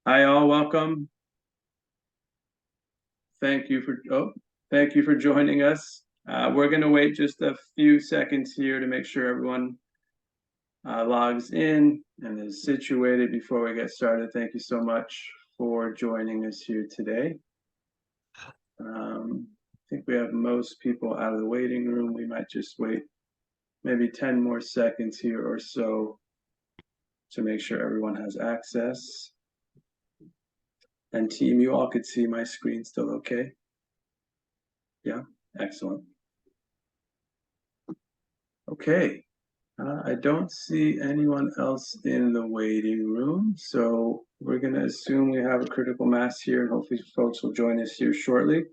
Hi, all. Welcome. Thank you for joining us. We're going to wait just a few seconds here to make sure everyone logs in and is situated before we get started. Thank you so much for joining us here today. I think we have most people out of the waiting room. We might just wait maybe 10 more seconds here or so to make sure everyone has access. And team, you all could see my screen still okay? Yeah, excellent. Okay, I don't see anyone else in the waiting room, so we're going to assume we have a critical mass here, and hopefully folks will join us here shortly.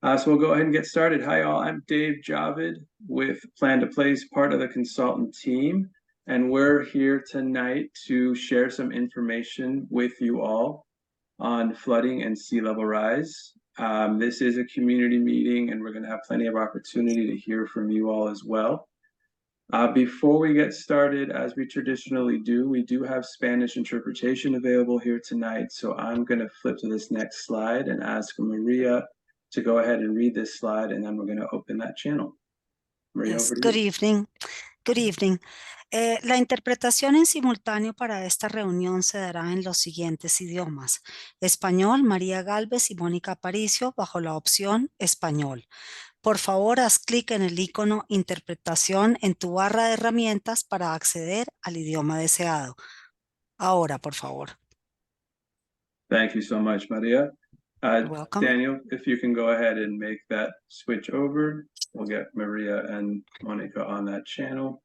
So we'll go ahead and get started. Hi, all. I'm Dave Javid with Plan to Place, part of the consultant team, and we're here tonight to share some information with you all on flooding and sea level rise. This is a community meeting, and we're going to have plenty of opportunity to hear from you all as well. Before we get started, as we traditionally do, we do have Spanish interpretation available here tonight. So I'm going to flip to this next slide and ask Maria to go ahead and read this slide, and then we're going to open that channel. Maria, Yes, over to good you. evening. Good evening. La interpretación en simultáneo para esta reunión se dará en los siguientes idiomas: español, María Gálvez y Mónica Aparicio, bajo la opción español. Por favor, haz clic en el icono Interpretación en tu barra de herramientas para acceder al idioma deseado. Ahora, por favor. Thank you so much, Maria. You're welcome. Daniel, if you can go ahead and make that switch over, we'll get Maria and Monica on that channel.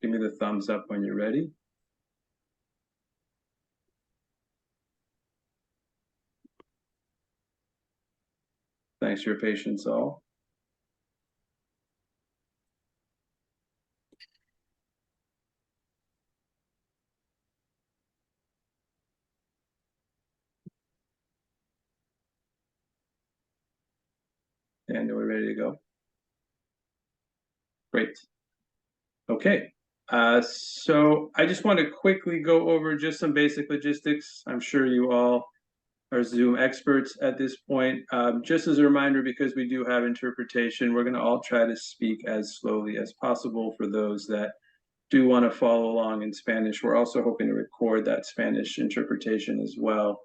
Give me the thumbs up when you're ready. Thanks for your patience, all. Daniel, we're ready to go. Great. Okay. So I just want to quickly go over just some basic logistics. I'm sure you all are Zoom experts at this point. Just as a reminder, because we do have interpretation, we're going to all try to speak as slowly as possible for those that do want to follow along in Spanish. We're also hoping to record that Spanish interpretation as well,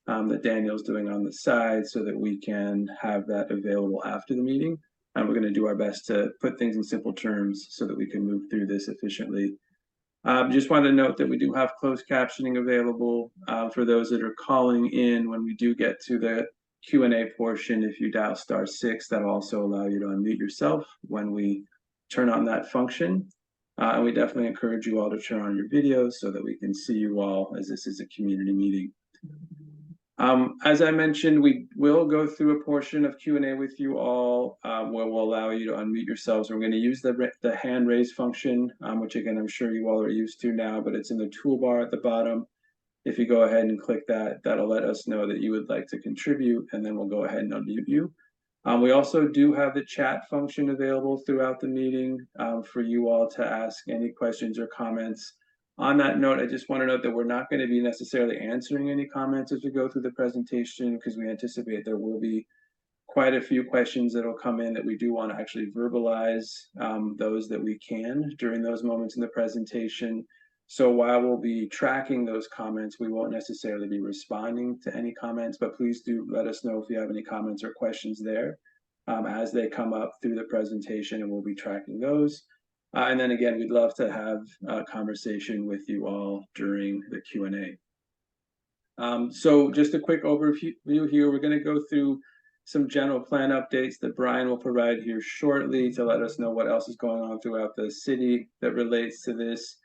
that Daniel's doing on the side, so that we can have that available after the meeting. And we're going to do our best to put things in simple terms so that we can move through this efficiently. Just wanted to note that we do have closed captioning available for those that are calling in. When we do get to the Q&A portion, if you dial *6, that'll also allow you to unmute yourself when we turn on that function. And we definitely encourage you all to turn on your videos so that we can see you all, as this is a community meeting. As I mentioned, we will go through a portion of Q&A with you all where we'll allow you to unmute yourselves. We're going to use the hand raise function, which again, I'm sure you all are used to now, but it's in the toolbar at the bottom. If you go ahead and click that, that'll let us know that you would like to contribute, and then we'll go ahead and unmute you. We also do have the chat function available throughout the meeting for you all to ask any questions or comments. On that note, I just want to note that we're not going to be necessarily answering any comments as we go through the presentation, because we anticipate there will be quite a few questions that will come in that we do want to actually verbalize those that we can during those moments in the presentation. So while we'll be tracking those comments, we won't necessarily be responding to any comments, but please do let us know if you have any comments or questions there as they come up through the presentation, and we'll be tracking those. And then again, we'd love to have a conversation with you all during the Q&A. So just a quick overview here. We're going to go through some general plan updates that Brian will provide here shortly to let us know what else is going on throughout the city that relates to this.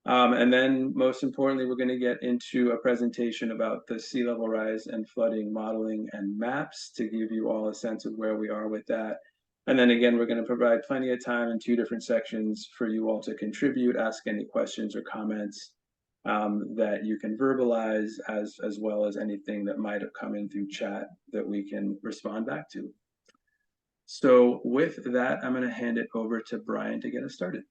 And then most importantly, we're going to get into a presentation about the sea level rise and flooding modeling and maps to give you all a sense of where we are with that. And then again, we're going to provide plenty of time in 2 different sections for you all to contribute, ask any questions or comments that you can verbalize, as well as anything that might have come in through chat that we can respond back to. So with that, I'm going to hand it over to Brian to get us started.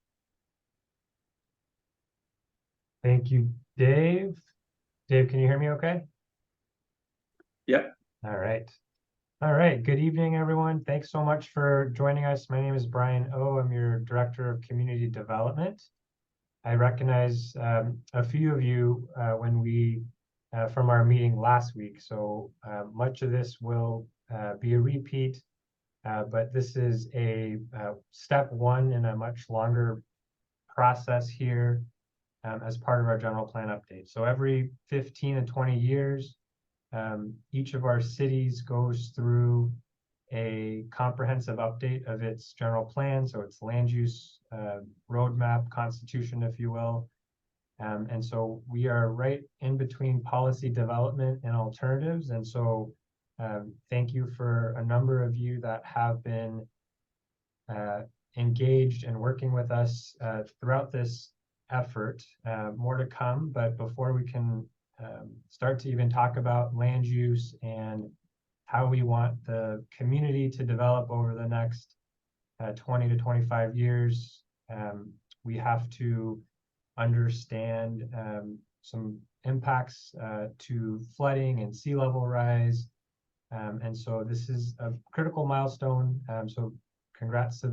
Thank you, Dave. Dave, can you hear me okay? Yep. All right. All right. Good evening, everyone. Thanks so much for joining us. My name is Brian O. I'm your Director of Community Development. I recognize a few of you when we from our meeting last week. So much of this will be a repeat, but this is a step one in a much longer process here as part of our general plan update. So every 15 and 20 years, each of our cities goes through a comprehensive update of its general plan, so its land use roadmap, constitution, if you will. And so we are right in between policy development and alternatives. And so thank you for a number of you that have been engaged and working with us throughout this effort. More to come, but before we can start to even talk about land use and how we want the community to develop over the next 20 to 25 years, we have to understand some impacts to flooding and sea level rise. And so this is a critical milestone. So congrats to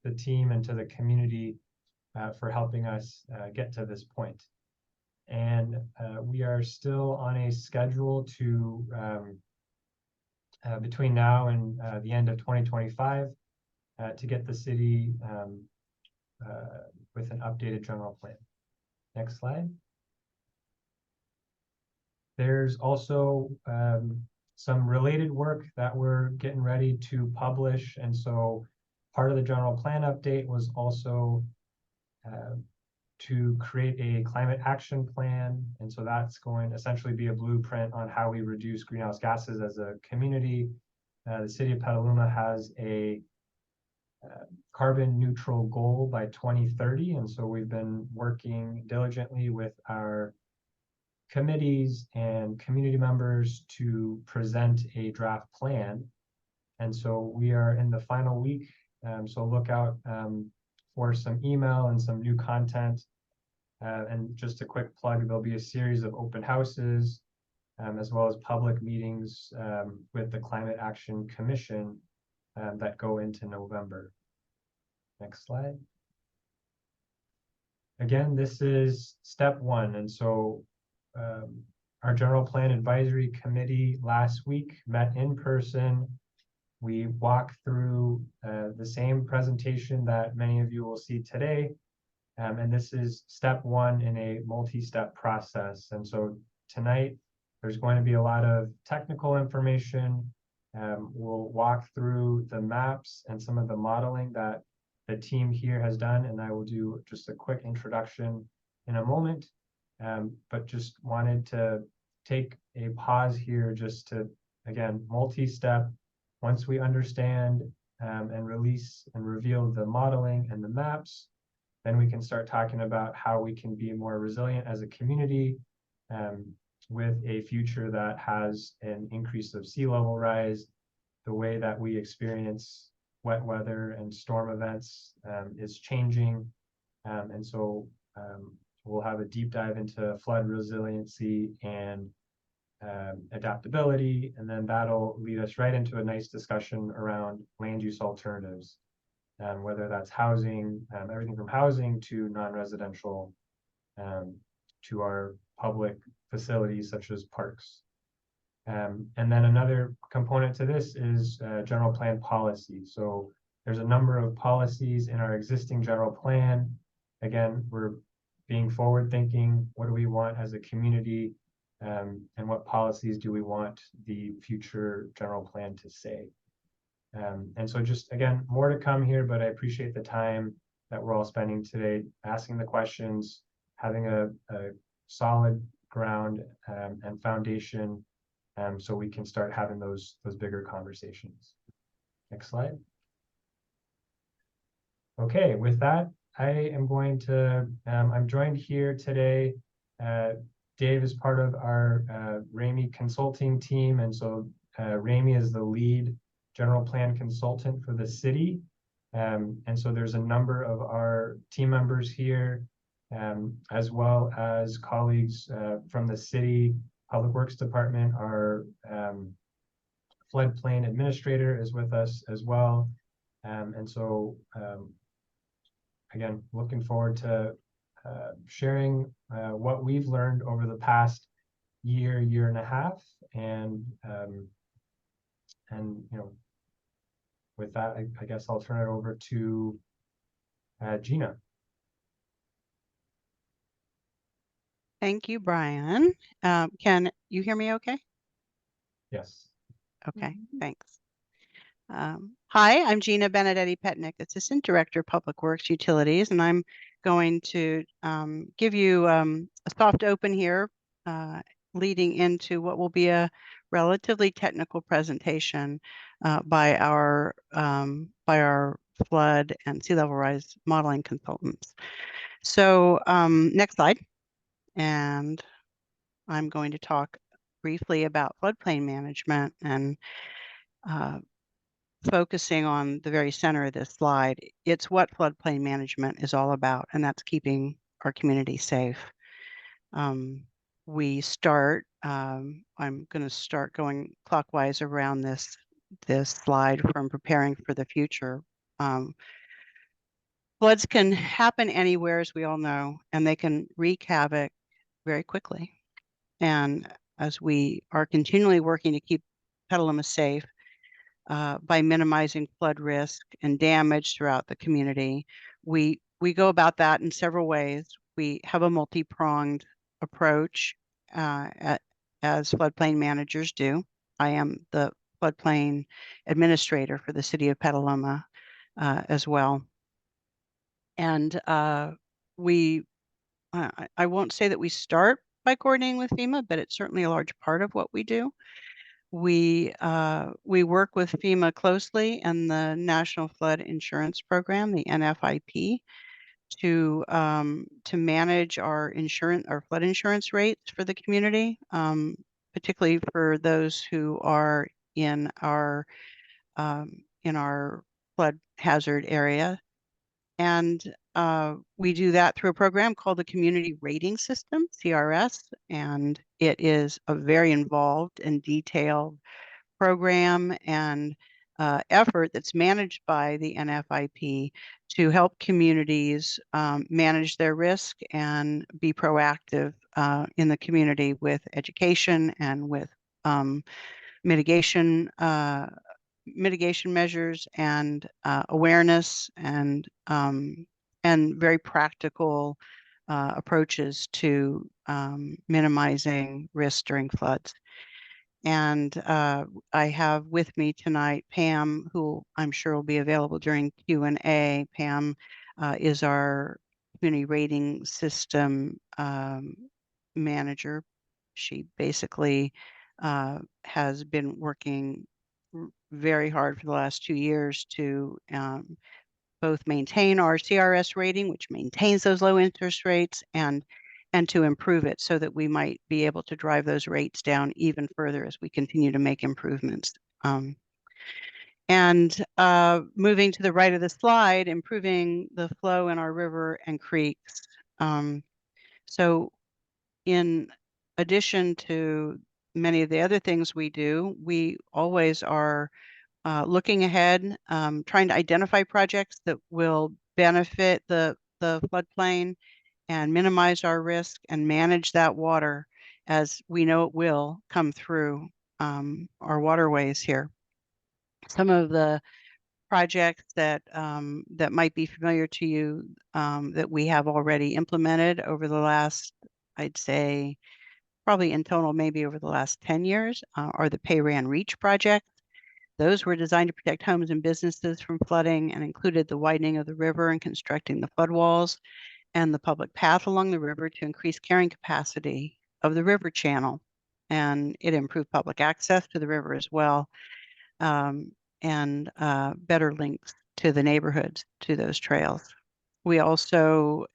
the team and to the community for helping us get to this point. And we are still on a schedule to between now and the end of 2025 to get the city with an updated general plan. Next slide. There's also some related work that we're getting ready to publish. And so part of the general plan update was also to create a climate action plan. And so that's going to essentially be a blueprint on how we reduce greenhouse gases as a community. The city of Petaluma has a carbon neutral goal by 2030. And so we've been working diligently with our committees and community members to present a draft plan. And so we are in the final week. So look out for some email and some new content. And just a quick plug, there'll be a series of open houses as well as public meetings with the Climate Action Commission that go into November. Next slide. Again, this is step one. And so our General Plan Advisory Committee last week met in person. We walked through the same presentation that many of you will see today. And this is step one in a multi-step process. And so tonight, there's going to be a lot of technical information. We'll walk through the maps and some of the modeling that the team here has done. And I will do just a quick introduction in a moment. But just wanted to take a pause here just to, again, multi-step. Once we understand and release and reveal the modeling and the maps, then we can start talking about how we can be more resilient as a community with a future that has an increase of sea level rise. The way that we experience wet weather and storm events is changing. And so we'll have a deep dive into flood resiliency and adaptability, and then that'll lead us right into a nice discussion around land use alternatives, whether that's housing, everything from housing to non-residential, to our public facilities such as parks. And then another component to this is general plan policy. So there's a number of policies in our existing general plan. Again, we're being forward thinking. What do we want as a community? And what policies do we want the future general plan to say? And so just, again, more to come here, but I appreciate the time that we're all spending today asking the questions, having a solid ground and foundation so we can start having those bigger conversations. Next slide. Okay, with that, I am going to, I'm joined here today. Dave is part of our Ramey consulting team. And so Ramey is the lead general plan consultant for the city. And so there's a number of our team members here, as well as colleagues from the city Public Works Department, our floodplain administrator is with us as well. And so, again, looking forward to sharing what we've learned over the past year and a half. And you know, with that, I guess I'll turn it over to Gina. Thank you, Brian. Can you hear me okay? Yes. Okay, thanks. Hi, I'm Gina Benedetti Petnick, Assistant Director of Public Works Utilities, and I'm going to give you a soft open here, leading into what will be a relatively technical presentation by our flood and sea level rise modeling consultants. So next slide. And I'm going to talk briefly about floodplain management and focusing on the very center of this slide. It's what floodplain management is all about, and that's keeping our community safe. We start, I'm going to start going clockwise around this slide from preparing for the future. Floods can happen anywhere, as we all know, and they can wreak havoc very quickly. And as we are continually working to keep Petaluma safe by minimizing flood risk and damage throughout the community, we go about that in several ways. We have a multi-pronged approach as floodplain managers do. I am the floodplain administrator for the city of Petaluma as well. And I won't say that we start by coordinating with FEMA, but it's certainly a large part of what we do. We work with FEMA closely and the National Flood Insurance Program, the NFIP, to manage our flood insurance rates for the community, particularly for those who are in our flood hazard area. And we do that through a program called the Community Rating System, CRS, and it is a very involved and detailed program and effort that's managed by the NFIP to help communities manage their risk and be proactive in the community with education and with mitigation measures and awareness and very practical approaches to minimizing risk during floods. And I have with me tonight Pam, who I'm sure will be available during Q&A. Pam is our community rating system manager. She basically has been working very hard for the last 2 years to both maintain our CRS rating, which maintains those low interest rates, and to improve it so that we might be able to drive those rates down even further as we continue to make improvements. Moving to the right of the slide, improving the flow in our river and creeks. So in addition to many of the other things we do, we always are looking ahead, trying to identify projects that will benefit the floodplain and minimize our risk and manage that water as we know it will come through our waterways here. Some of the projects that might be familiar to you that we have already implemented over the last, I'd say, probably in total, maybe over the last 10 years, are the Payran Reach projects. Those were designed to protect homes and businesses from flooding and included the widening of the river and constructing the flood walls and the public path along the river to increase carrying capacity of the river channel. And it improved public access to the river as well, and better links to the neighborhoods, to those trails. We also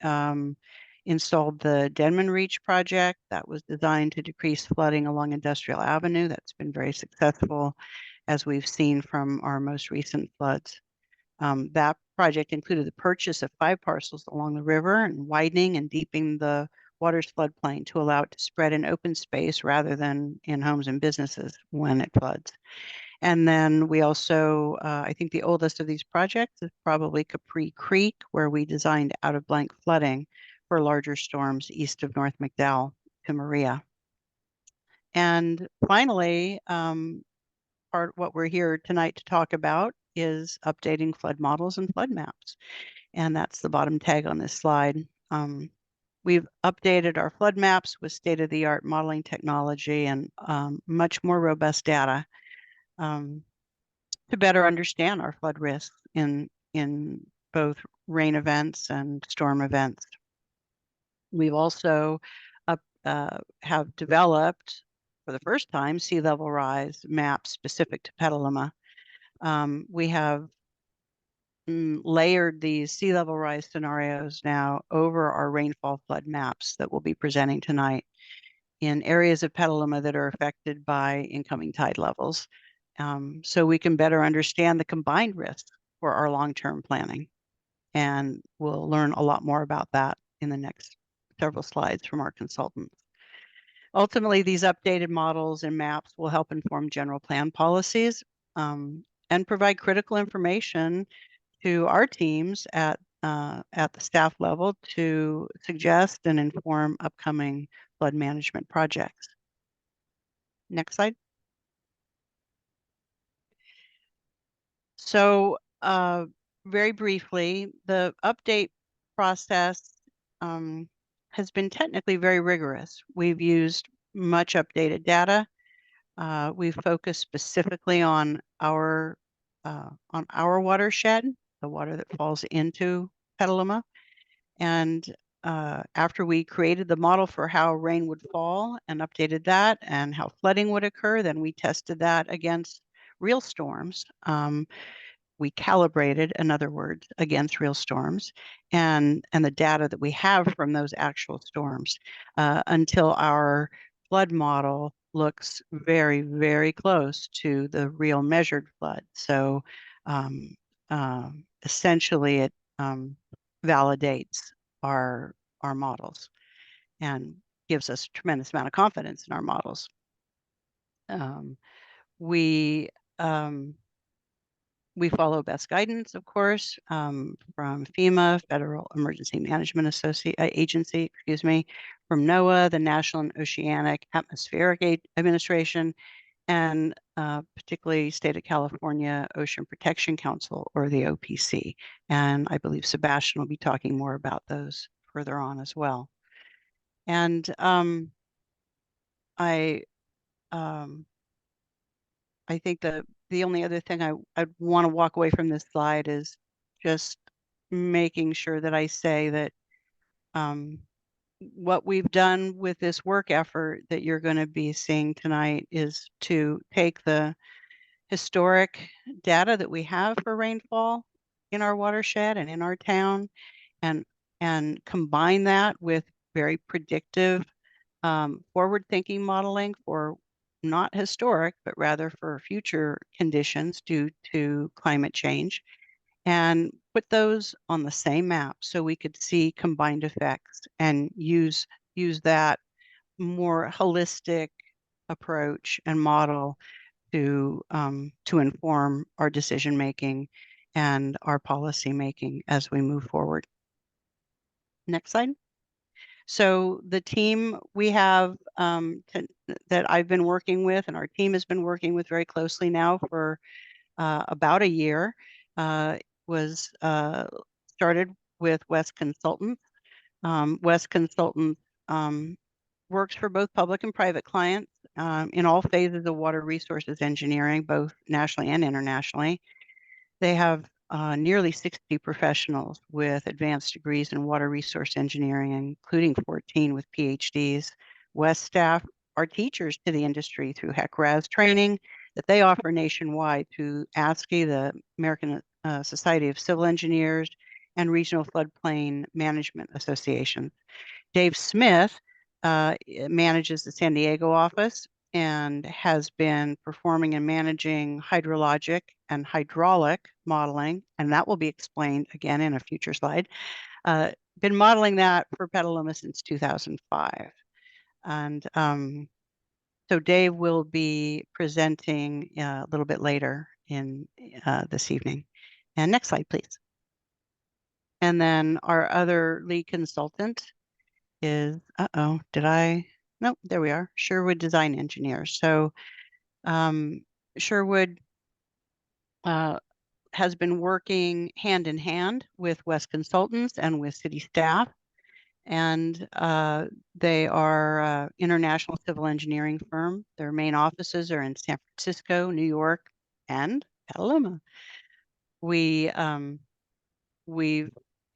installed the Denman Reach project that was designed to decrease flooding along Industrial Avenue. That's been very successful, as we've seen from our most recent floods. That project included the purchase of 5 parcels along the river and widening and deepening the water's floodplain to allow it to spread in open space rather than in homes and businesses when it floods. And then we also, I think the oldest of these projects is probably Capri Creek, where we designed out of blank flooding for larger storms east of North McDowell to Maria. And finally, part what we're here tonight to talk about is updating flood models and flood maps. And that's the bottom tag on this slide. We've updated our flood maps with state-of-the-art modeling technology and much more robust data to better understand our flood risks in both rain events and storm events. We've also have developed, for the first time, sea level rise maps specific to Petaluma. We have layered these sea level rise scenarios now over our rainfall flood maps that we'll be presenting tonight in areas of Petaluma that are affected by incoming tide levels. So we can better understand the combined risks for our long-term planning. And we'll learn a lot more about that in the next several slides from our consultants. Ultimately, these updated models and maps will help inform general plan policies and provide critical information to our teams at the staff level to suggest and inform upcoming flood management projects. Next slide. So very briefly, the update process has been technically very rigorous. We've used much updated data. We've focused specifically on our watershed, the water that falls into Petaluma. And after we created the model for how rain would fall and updated that and how flooding would occur, then we tested that against real storms. We calibrated, in other words, against real storms and the data that we have from those actual storms until our flood model looks very, very close to the real measured flood. So essentially it validates our models and gives us a tremendous amount of confidence in our models. We follow best guidance, of course, from FEMA, Federal Emergency Management Agency, from NOAA, the National and Oceanic Atmospheric Administration, and particularly State of California Ocean Protection Council, or the OPC. And I believe Sebastian will be talking more about those further on as well. And I think the only other thing I'd want to walk away from this slide is just making sure that I say that what we've done with this work effort that you're going to be seeing tonight is to take the historic data that we have for rainfall in our watershed and in our town and combine that with very predictive forward-thinking modeling for not historic, but rather for future conditions due to climate change, and put those on the same map so we could see combined effects and use that more holistic approach and model to inform our decision making and our policy making as we move forward. Next slide. So the team we have that I've been working with and our team has been working with very closely now for about a year was started with West Consultants. West Consultants works for both public and private clients in all phases of water resources engineering, both nationally and internationally. They have nearly 60 professionals with advanced degrees in water resource engineering, including 14 with PhDs. West staff are teachers to the industry through HEC-RAS training that they offer nationwide through ASCE, the American Society of Civil Engineers, and Regional Floodplain Management Associations. Dave Smith manages the San Diego office and has been performing and managing hydrologic and hydraulic modeling, and that will be explained again in a future slide. Been modeling that for Petaluma since 2005. And So Dave will be presenting a little bit later in this evening. And next slide, please. And then our other lead consultant is, nope, there we are, Sherwood Design Engineers. So Sherwood has been working hand in hand with West Consultants and with city staff. And they are an international civil engineering firm. Their main offices are in San Francisco, New York, and Petaluma. We've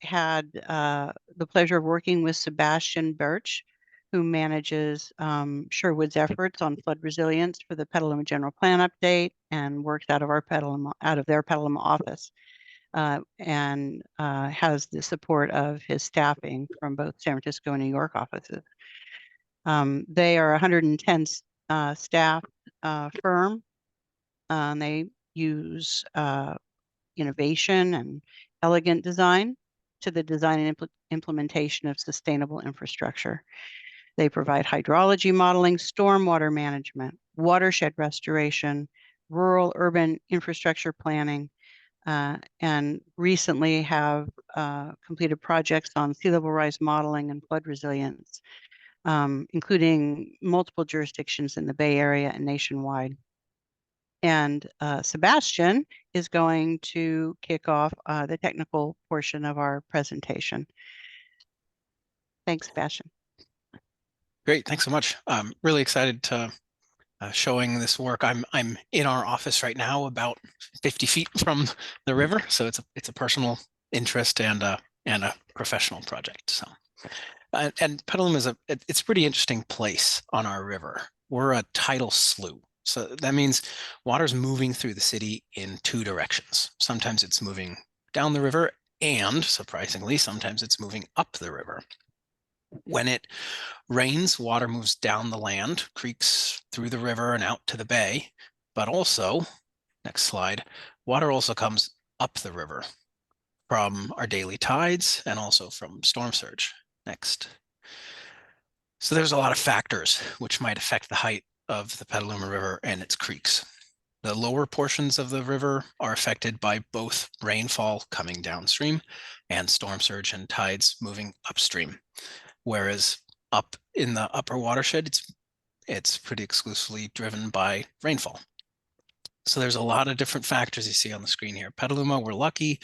had the pleasure of working with Sebastian Birch, who manages Sherwood's efforts on flood resilience for the Petaluma General Plan update and works out of their Petaluma office. And has the support of his staffing from both San Francisco and New York offices. They are 110 staff firm. And they use innovation and elegant design to the design and implementation of sustainable infrastructure. They provide hydrology modeling, stormwater management, watershed restoration, rural urban infrastructure planning, and recently have completed projects on sea level rise modeling and flood resilience, including multiple jurisdictions in the Bay Area and nationwide. And Sebastian is going to kick off the technical portion of our presentation. Thanks, Sebastian. Great, thanks so much. I'm really excited to showing this work. I'm in our office right now, about 50 feet from the river, so it's a personal interest and a professional project. So, and Petaluma is it's a pretty interesting place on our river. We're a tidal slough, so that means water's moving through the city in two directions. Sometimes it's moving down the river, and surprisingly, sometimes it's moving up the river. When it rains, water moves down the land, creeks through the river and out to the bay, but also, next slide, water also comes up the river from our daily tides and also from storm surge. Next. So there's a lot of factors which might affect the height of the Petaluma River and its creeks. The lower portions of the river are affected by both rainfall coming downstream and storm surge and tides moving upstream. Whereas up in the upper watershed, it's pretty exclusively driven by rainfall. So there's a lot of different factors you see on the screen here. Petaluma, we're lucky.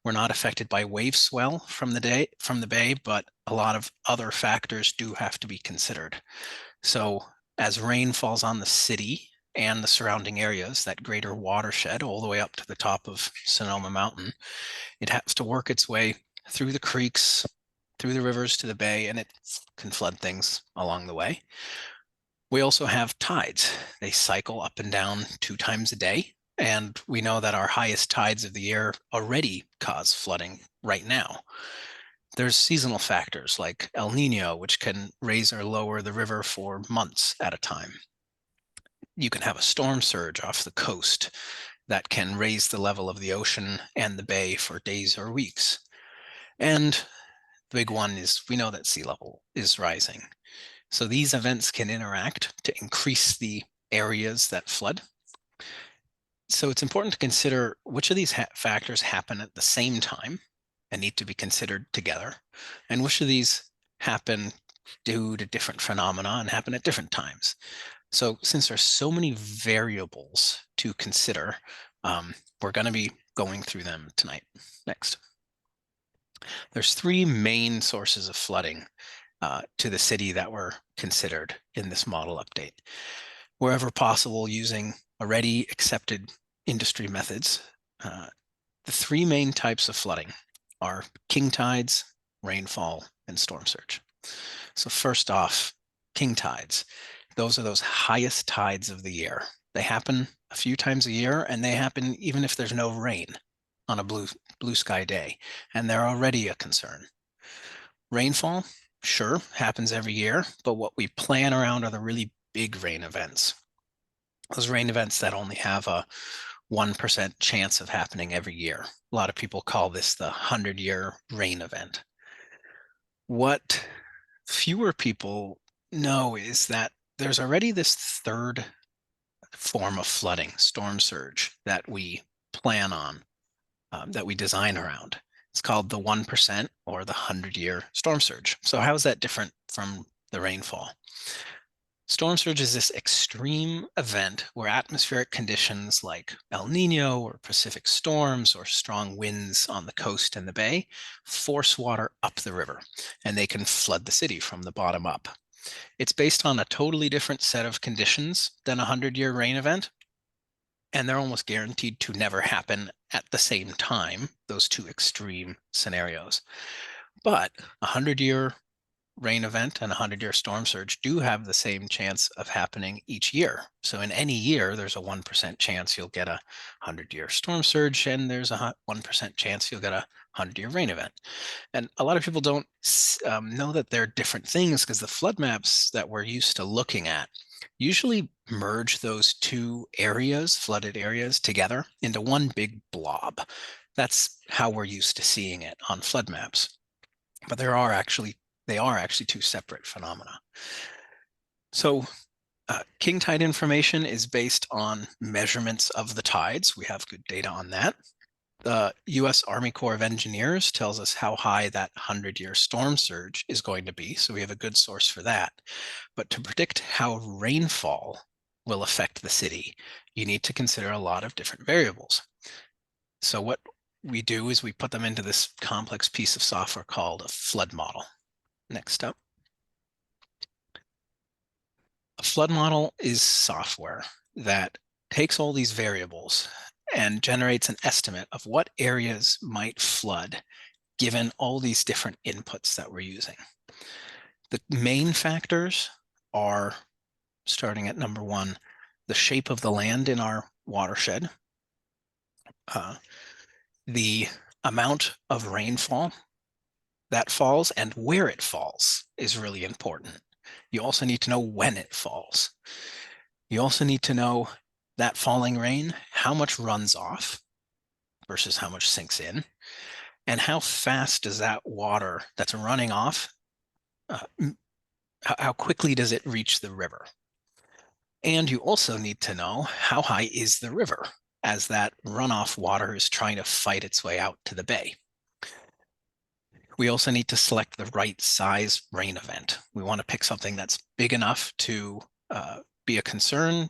We're not affected by wave swell from the bay, but a lot of other factors do have to be considered. So as rain falls on the city and the surrounding areas, that greater watershed all the way up to the top of Sonoma Mountain, it has to work its way through the creeks, through the rivers to the bay, and it can flood things along the way. We also have tides. They cycle up and down 2 times a day. And we know that our highest tides of the year already cause flooding right now. There's seasonal factors like El Nino, which can raise or lower the river for months at a time. You can have a storm surge off the coast that can raise the level of the ocean and the bay for days or weeks. And the big one is we know that sea level is rising. So these events can interact to increase the areas that flood. So it's important to consider which of these factors happen at the same time and need to be considered together, and which of these happen due to different phenomena and happen at different times. So since there's so many variables to consider, we're going to be going through them tonight. Next. There's 3 main sources of flooding to the city that were considered in this model update. Wherever possible, using already accepted industry methods, the 3 main types of flooding are king tides, rainfall, and storm surge. So first off, king tides. Those are those highest tides of the year. They happen a few times a year, and they happen even if there's no rain on a blue sky day, and they're already a concern. Rainfall, sure, happens every year, but what we plan around are the really big rain events. Those rain events that only have a 1% chance of happening every year. A lot of people call this the 100-year rain event. What fewer people know is that there's already this third form of flooding, storm surge, that we plan on, that we design around. It's called the 1% or the 100-year storm surge. So how is that different from the rainfall? Storm surge is this extreme event where atmospheric conditions like El Nino or Pacific storms or strong winds on the coast and the bay force water up the river, and they can flood the city from the bottom up. It's based on a totally different set of conditions than a 100-year rain event, and they're almost guaranteed to never happen at the same time, those two extreme scenarios. But a 100-year rain event and a 100-year storm surge do have the same chance of happening each year. So in any year, there's a 1% chance you'll get a 100-year storm surge, and there's a 1% chance you'll get a 100-year rain event. And a lot of people don't know that they're different things, because the flood maps that we're used to looking at usually merge those two areas, flooded areas, together into one big blob. That's how we're used to seeing it on flood maps. But they are actually two separate phenomena. So king tide information is based on measurements of the tides. We have good data on that. The US Army Corps of Engineers tells us how high that 100-year storm surge is going to be, so we have a good source for that. But to predict how rainfall will affect the city, you need to consider a lot of different variables. So what we do is we put them into this complex piece of software called a flood model. Next up. A flood model is software that takes all these variables and generates an estimate of what areas might flood given all these different inputs that we're using. The main factors are, starting at number one, the shape of the land in our watershed, the amount of rainfall that falls and where it falls is really important. You also need to know when it falls. You also need to know that falling rain, how much runs off versus how much sinks in, and how fast does that water that's running off, how quickly does it reach the river? And you also need to know how high is the river as that runoff water is trying to fight its way out to the bay. We also need to select the right size rain event. We want to pick something that's big enough to be a concern,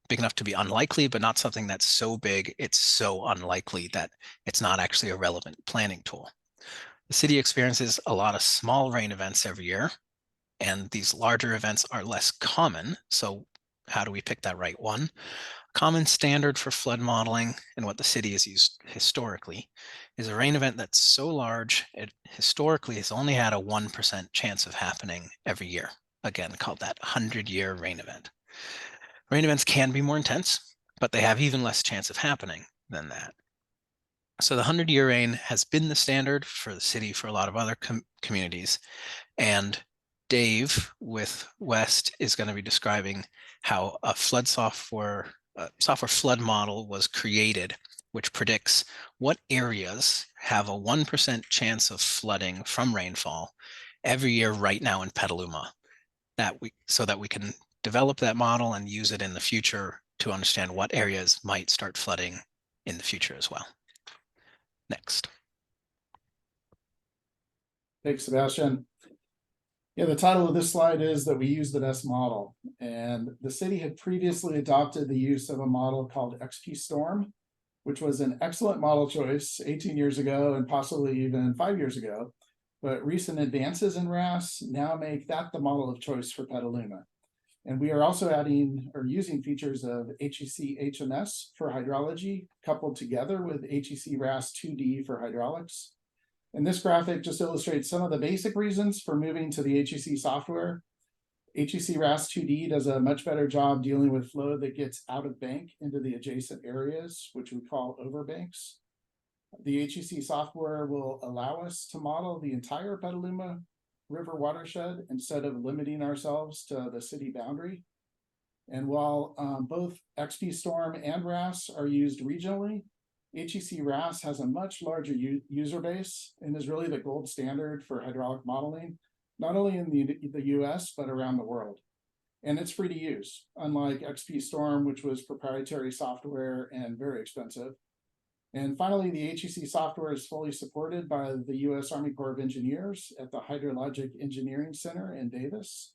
big enough to be unlikely, but not something that's so big it's so unlikely that it's not actually a relevant planning tool. The city experiences a lot of small rain events every year, and these larger events are less common. So how do we pick that right one? Common standard for flood modeling and what the city has used historically is a rain event that's so large, it historically has only had a 1% chance of happening every year. Again, called that 100-year rain event. Rain events can be more intense, but they have even less chance of happening than that. So the 100-year rain has been the standard for the city for a lot of other communities. And Dave with West is going to be describing how a flood software flood model was created, which predicts what areas have a 1% chance of flooding from rainfall every year right now in Petaluma, so that we can develop that model and use it in the future to understand what areas might start flooding in the future as well. Next. Thanks, Sebastian. Yeah, the title of this slide is that we use the best model, and the city had previously adopted the use of a model called XP Storm, which was an excellent model choice 18 years ago and possibly even 5 years ago. But recent advances in RAS now make that the model of choice for Petaluma. And we are also adding or using features of HEC HMS for hydrology, coupled together with HEC RAS 2D for hydraulics. And this graphic just illustrates some of the basic reasons for moving to the HEC software. HEC RAS 2D does a much better job dealing with flow that gets out of bank into the adjacent areas, which we call overbanks. The HEC software will allow us to model the entire Petaluma River watershed instead of limiting ourselves to the city boundary. And while both XP Storm and RAS are used regionally, HEC RAS has a much larger user base and is really the gold standard for hydraulic modeling, not only in the US, but around the world. And it's free to use, unlike XP Storm, which was proprietary software and very expensive. And finally, the HEC software is fully supported by the U.S. Army Corps of Engineers at the Hydrologic Engineering Center in Davis.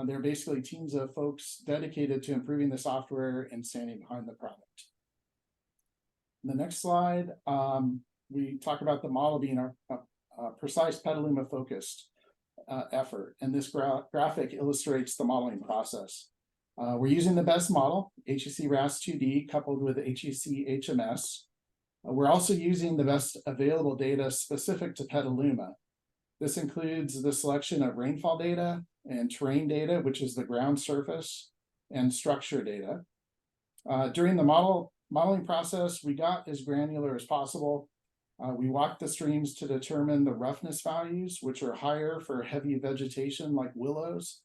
They're basically teams of folks dedicated to improving the software and standing behind the product. The next slide, we talk about the model being a precise Petaluma focused effort, and this graphic illustrates the modeling process. We're using the best model, HEC RAS 2D, coupled with HEC HMS. We're also using the best available data specific to Petaluma. This includes the selection of rainfall data and terrain data, which is the ground surface, and structure data. During the modeling process, we got as granular as possible. We walked the streams to determine the roughness values, which are higher for heavy vegetation like willows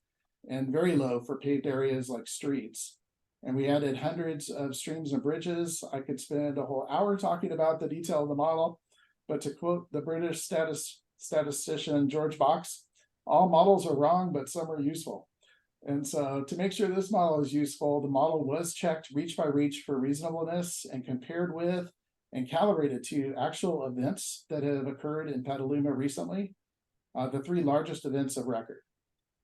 and very low for paved areas like streets. And we added hundreds of streams and bridges. I could spend a whole hour talking about the detail of the model, but to quote the British statistician George Box, all models are wrong, but some are useful. And so to make sure this model is useful, the model was checked reach by reach for reasonableness and compared with and calibrated to actual events that have occurred in Petaluma recently, the 3 largest events of record.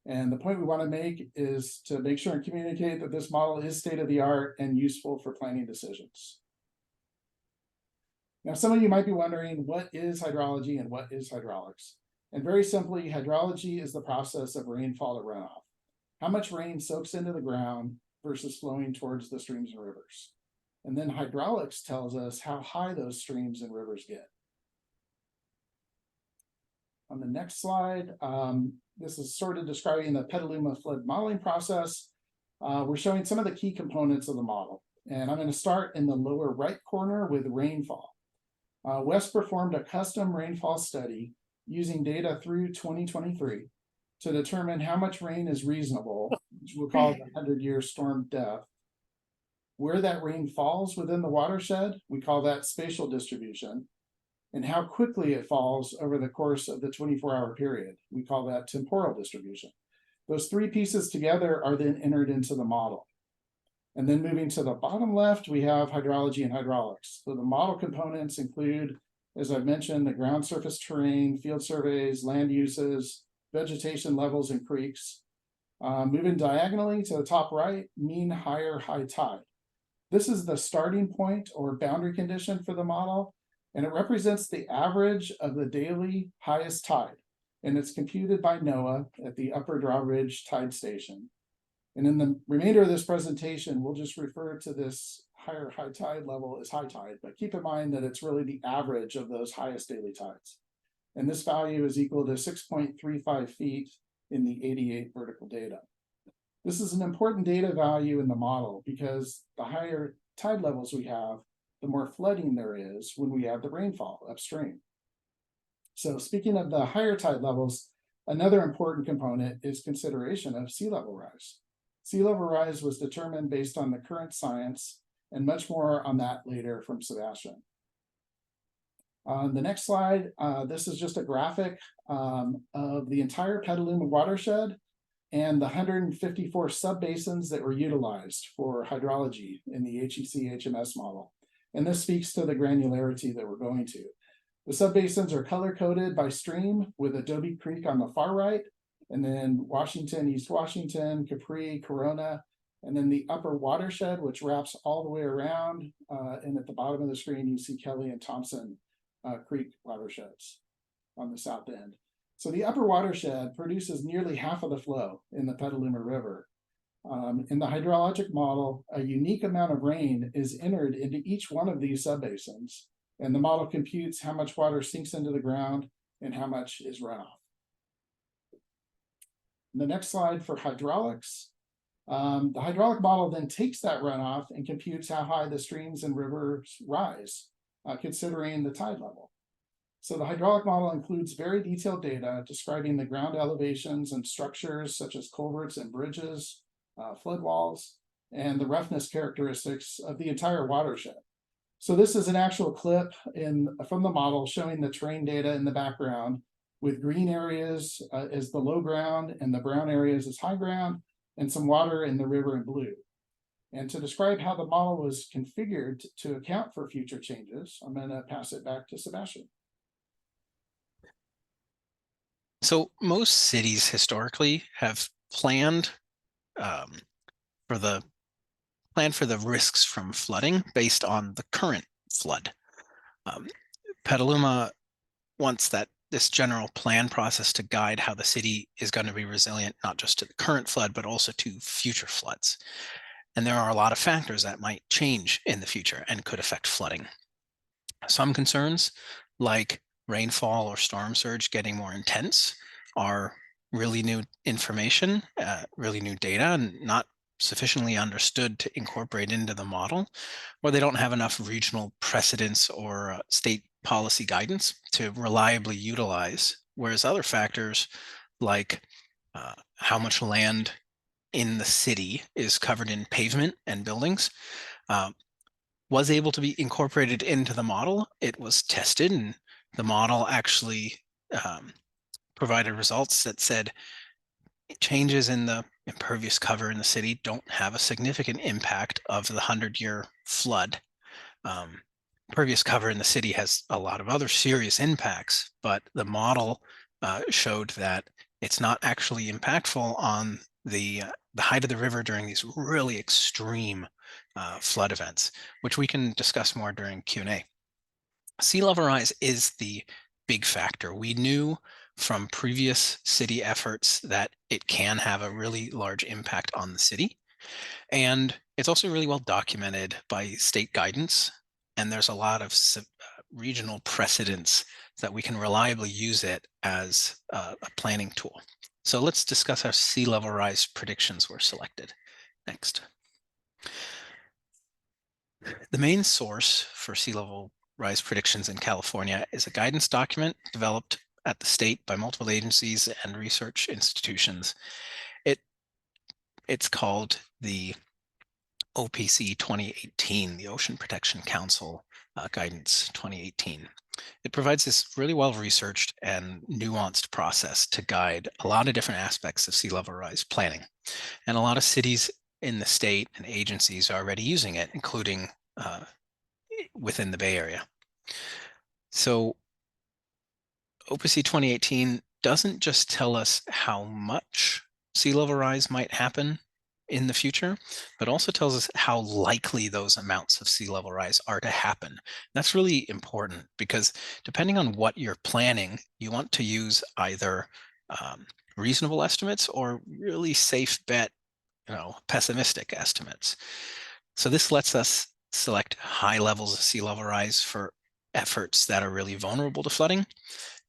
And the point we want to make is to make sure and communicate that this model is state-of-the-art and useful for planning decisions. Now, some of you might be wondering, what is hydrology and what is hydraulics? And very simply, hydrology is the process of rainfall to runoff. How much rain soaks into the ground versus flowing towards the streams and rivers. And then hydraulics tells us how high those streams and rivers get. On the next slide, this is sort of describing the Petaluma flood modeling process. We're showing some of the key components of the model. And I'm going to start in the lower right corner with rainfall. Wes performed a custom rainfall study using data through 2023 to determine how much rain is reasonable, which we'll call the 100-year storm depth. Where that rain falls within the watershed, we call that spatial distribution. And how quickly it falls over the course of the 24-hour period, we call that temporal distribution. Those 3 pieces together are then entered into the model. And then moving to the bottom left, we have hydrology and hydraulics. So the model components include, as I've mentioned, the ground surface terrain, field surveys, land uses, vegetation levels and creeks. Moving diagonally to the top right, mean higher high tide. This is the starting point or boundary condition for the model, and it represents the average of the daily highest tide. And it's computed by NOAA at the Upper Drawbridge Tide Station. And in the remainder of this presentation, we'll just refer to this higher high tide level as high tide, but keep in mind that it's really the average of those highest daily tides. And this value is equal to 6.35 feet in the 88 vertical data. This is an important data value in the model because the higher tide levels we have, the more flooding there is when we have the rainfall upstream. So speaking of the higher tide levels, another important component is consideration of sea level rise. Sea level rise was determined based on the current science, and much more on that later from Sebastian. On the next slide, this is just a graphic of the entire Petaluma watershed and the 154 subbasins that were utilized for hydrology in the HEC HMS model. And this speaks to the granularity that we're going to. The subbasins are color-coded by stream, with Adobe Creek on the far right, and then Washington, East Washington, Capri, Corona, and then the upper watershed, which wraps all the way around. And at the bottom of the screen, you see Kelly and Thompson Creek watersheds on the south end. So the upper watershed produces nearly half of the flow in the Petaluma River. In the hydrologic model, a unique amount of rain is entered into each one of these subbasins, and the model computes how much water sinks into the ground and how much is runoff. The next slide for hydraulics. The hydraulic model then takes that runoff and computes how high the streams and rivers rise, considering the tide level. So the hydraulic model includes very detailed data describing the ground elevations and structures such as culverts and bridges, flood walls, and the roughness characteristics of the entire watershed. So this is an actual clip from the model showing the terrain data in the background, with green areas as the low ground and the brown areas as high ground. and some water in the river in blue. And to describe how the model was configured to account for future changes, I'm going to pass it back to Sebastian. So most cities historically have planned for the risks from flooding based on the current flood. Petaluma wants this general plan process to guide how the city is going to be resilient, not just to the current flood, but also to future floods. And there are a lot of factors that might change in the future and could affect flooding. Some concerns, like rainfall or storm surge getting more intense, are really new information, really new data, and not sufficiently understood to incorporate into the model, or they don't have enough regional precedents or state policy guidance to reliably utilize. Whereas other factors, like how much land in the city is covered in pavement and buildings, was able to be incorporated into the model. It was tested, and the model actually provided results that said changes in the impervious cover in the city don't have a significant impact of the 100-year flood. Impervious cover in the city has a lot of other serious impacts, but the model showed that it's not actually impactful on the height of the river during these really extreme flood events, which we can discuss more during Q&A. Sea level rise is the big factor. We knew from previous city efforts that it can have a really large impact on the city. And it's also really well documented by state guidance. And there's a lot of regional precedents that we can reliably use it as a planning tool. So let's discuss how sea level rise predictions were selected. Next. The main source for sea level rise predictions in California is a guidance document developed at the state by multiple agencies and research institutions. It's called the OPC 2018, the Ocean Protection Council Guidance 2018. It provides this really well-researched and nuanced process to guide a lot of different aspects of sea level rise planning. And a lot of cities in the state and agencies are already using it, including within the Bay Area. So OPC 2018 doesn't just tell us how much sea level rise might happen in the future, but also tells us how likely those amounts of sea level rise are to happen. That's really important because depending on what you're planning, you want to use either reasonable estimates or really safe bet, pessimistic estimates. So this lets us select high levels of sea level rise for efforts that are really vulnerable to flooding.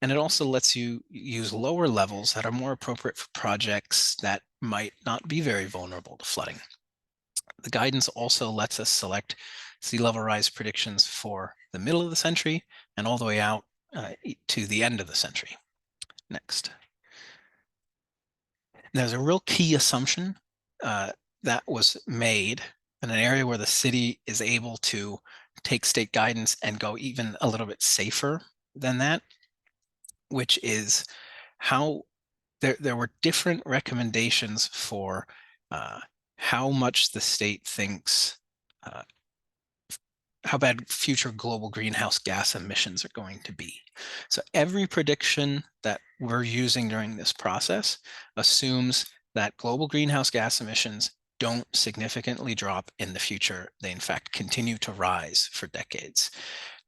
And it also lets you use lower levels that are more appropriate for projects that might not be very vulnerable to flooding. The guidance also lets us select sea level rise predictions for the middle of the century and all the way out to the end of the century. Next. There's a real key assumption that was made in an area where the city is able to take state guidance and go even a little bit safer than that, which is how there were different recommendations for how much the state thinks, how bad future global greenhouse gas emissions are going to be. So every prediction that we're using during this process assumes that global greenhouse gas emissions don't significantly drop in the future. They in fact continue to rise for decades.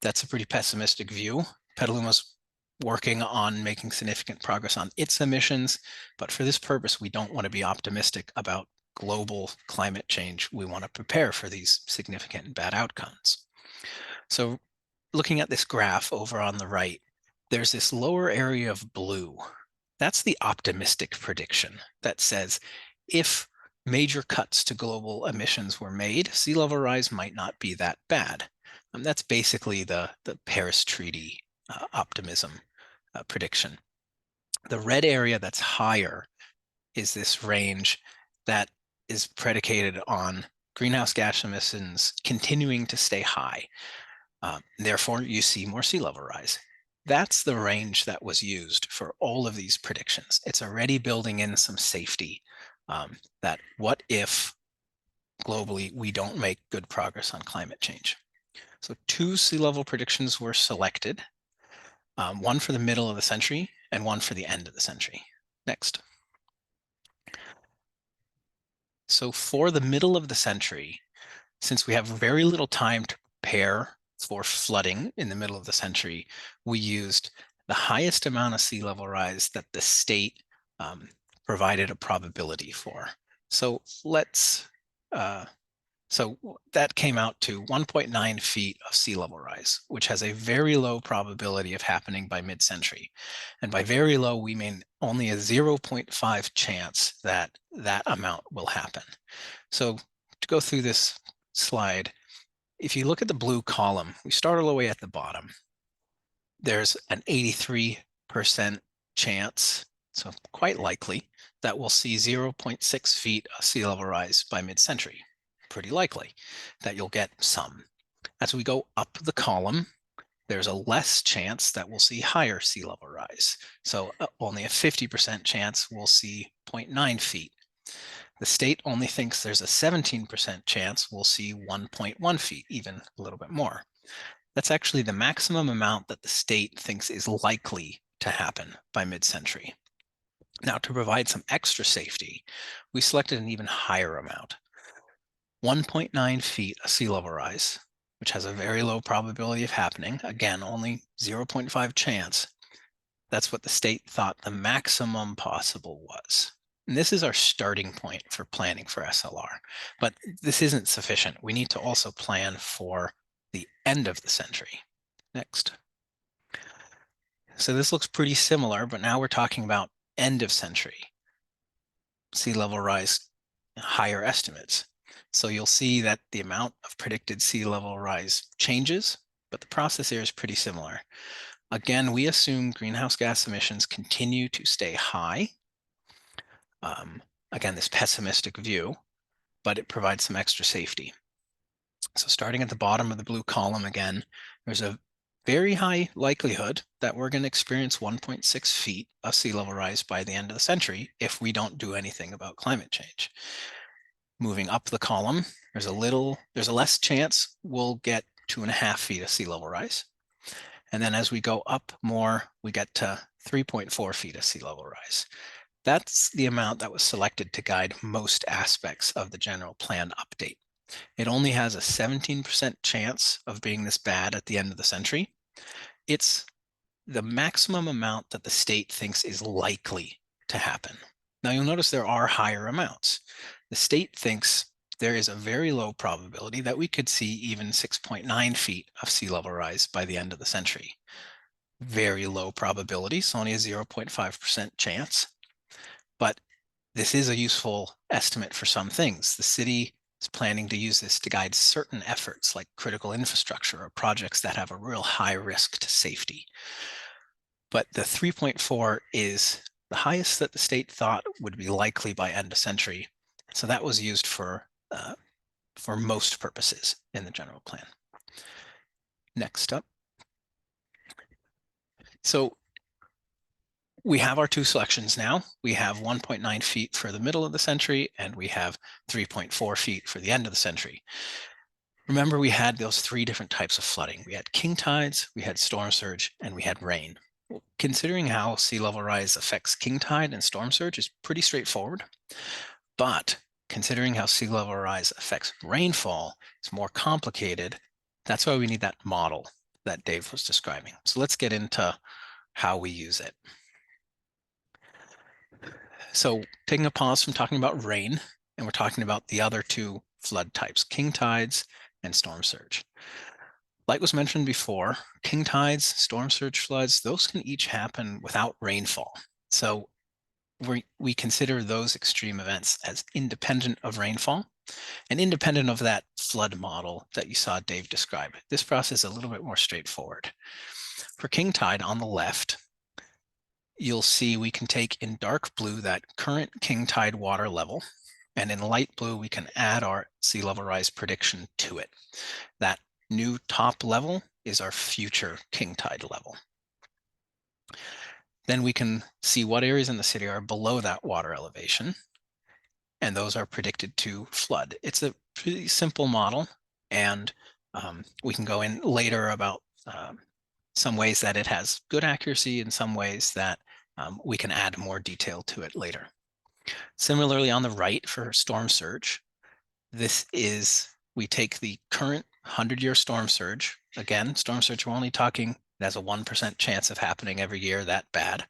That's a pretty pessimistic view. Petaluma's working on making significant progress on its emissions, but for this purpose, we don't want to be optimistic about global climate change. We want to prepare for these significant and bad outcomes. So looking at this graph over on the right, there's this lower area of blue. That's the optimistic prediction that says if major cuts to global emissions were made, sea level rise might not be that bad. That's basically the Paris Treaty optimism prediction. The red area that's higher is this range that is predicated on greenhouse gas emissions continuing to stay high. Therefore, you see more sea level rise. That's the range that was used for all of these predictions. It's already building in some safety that what if globally we don't make good progress on climate change. So 2 sea level predictions were selected, one for the middle of the century and one for the end of the century. Next. So for the middle of the century, since we have very little time to prepare for flooding in the middle of the century, we used the highest amount of sea level rise that the state provided a probability for. So let's, so that came out to 1.9 feet of sea level rise, which has a very low probability of happening by mid-century. And by very low, we mean only a 0.5 chance that that amount will happen. So to go through this slide, if you look at the blue column, we start all the way at the bottom. There's an 83% chance, so quite likely, that we'll see 0.6 feet of sea level rise by mid-century. Pretty likely that you'll get some. As we go up the column, there's a less chance that we'll see higher sea level rise. So only a 50% chance we'll see 0.9 feet. The state only thinks there's a 17% chance we'll see 1.1 feet, even a little bit more. That's actually the maximum amount that the state thinks is likely to happen by mid-century. Now, to provide some extra safety, we selected an even higher amount, 1.9 feet of sea level rise, which has a very low probability of happening. Again, only 0.5 chance. That's what the state thought the maximum possible was. And this is our starting point for planning for SLR, but this isn't sufficient. We need to also plan for the end of the century. Next. So this looks pretty similar, but now we're talking about end of century sea level rise, higher estimates. So you'll see that the amount of predicted sea level rise changes, but the process here is pretty similar. Again, we assume greenhouse gas emissions continue to stay high. Again, this pessimistic view, but it provides some extra safety. So starting at the bottom of the blue column again, there's a very high likelihood that we're going to experience 1.6 feet of sea level rise by the end of the century if we don't do anything about climate change. Moving up the column, there's a less chance we'll get 2.5 feet of sea level rise. And then as we go up more, we get to 3.4 feet of sea level rise. That's the amount that was selected to guide most aspects of the general plan update. It only has a 17% chance of being this bad at the end of the century. It's the maximum amount that the state thinks is likely to happen. Now you'll notice there are higher amounts. The state thinks there is a very low probability that we could see even 6.9 feet of sea level rise by the end of the century. Very low probability, so only a 0.5% chance. But this is a useful estimate for some things. The city is planning to use this to guide certain efforts like critical infrastructure or projects that have a real high risk to safety. But the 3.4 is the highest that the state thought would be likely by end of century. So that was used for most purposes in the general plan. Next up. So we have our two selections now. We have 1.9 feet for the middle of the century, and we have 3.4 feet for the end of the century. Remember, we had those 3 different types of flooding. We had king tides, we had storm surge, and we had rain. Considering how sea level rise affects king tide and storm surge is pretty straightforward, but considering how sea level rise affects rainfall, it's more complicated. That's why we need that model that Dave was describing. So let's get into how we use it. So taking a pause from talking about rain, and we're talking about the other 2 flood types, king tides and storm surge. Like was mentioned before, king tides, storm surge floods, those can each happen without rainfall. So we consider those extreme events as independent of rainfall and independent of that flood model that you saw Dave describe. This process is a little bit more straightforward. For king tide on the left, you'll see we can take in dark blue that current king tide water level, and in light blue, we can add our sea level rise prediction to it. That new top level is our future king tide level. Then we can see what areas in the city are below that water elevation. and those are predicted to flood. It's a pretty simple model, and we can go in later about some ways that it has good accuracy and some ways that we can add more detail to it later. Similarly, on the right for storm surge, we take the current 100-year storm surge. Again, storm surge, we're only talking, it has a 1% chance of happening every year, that bad.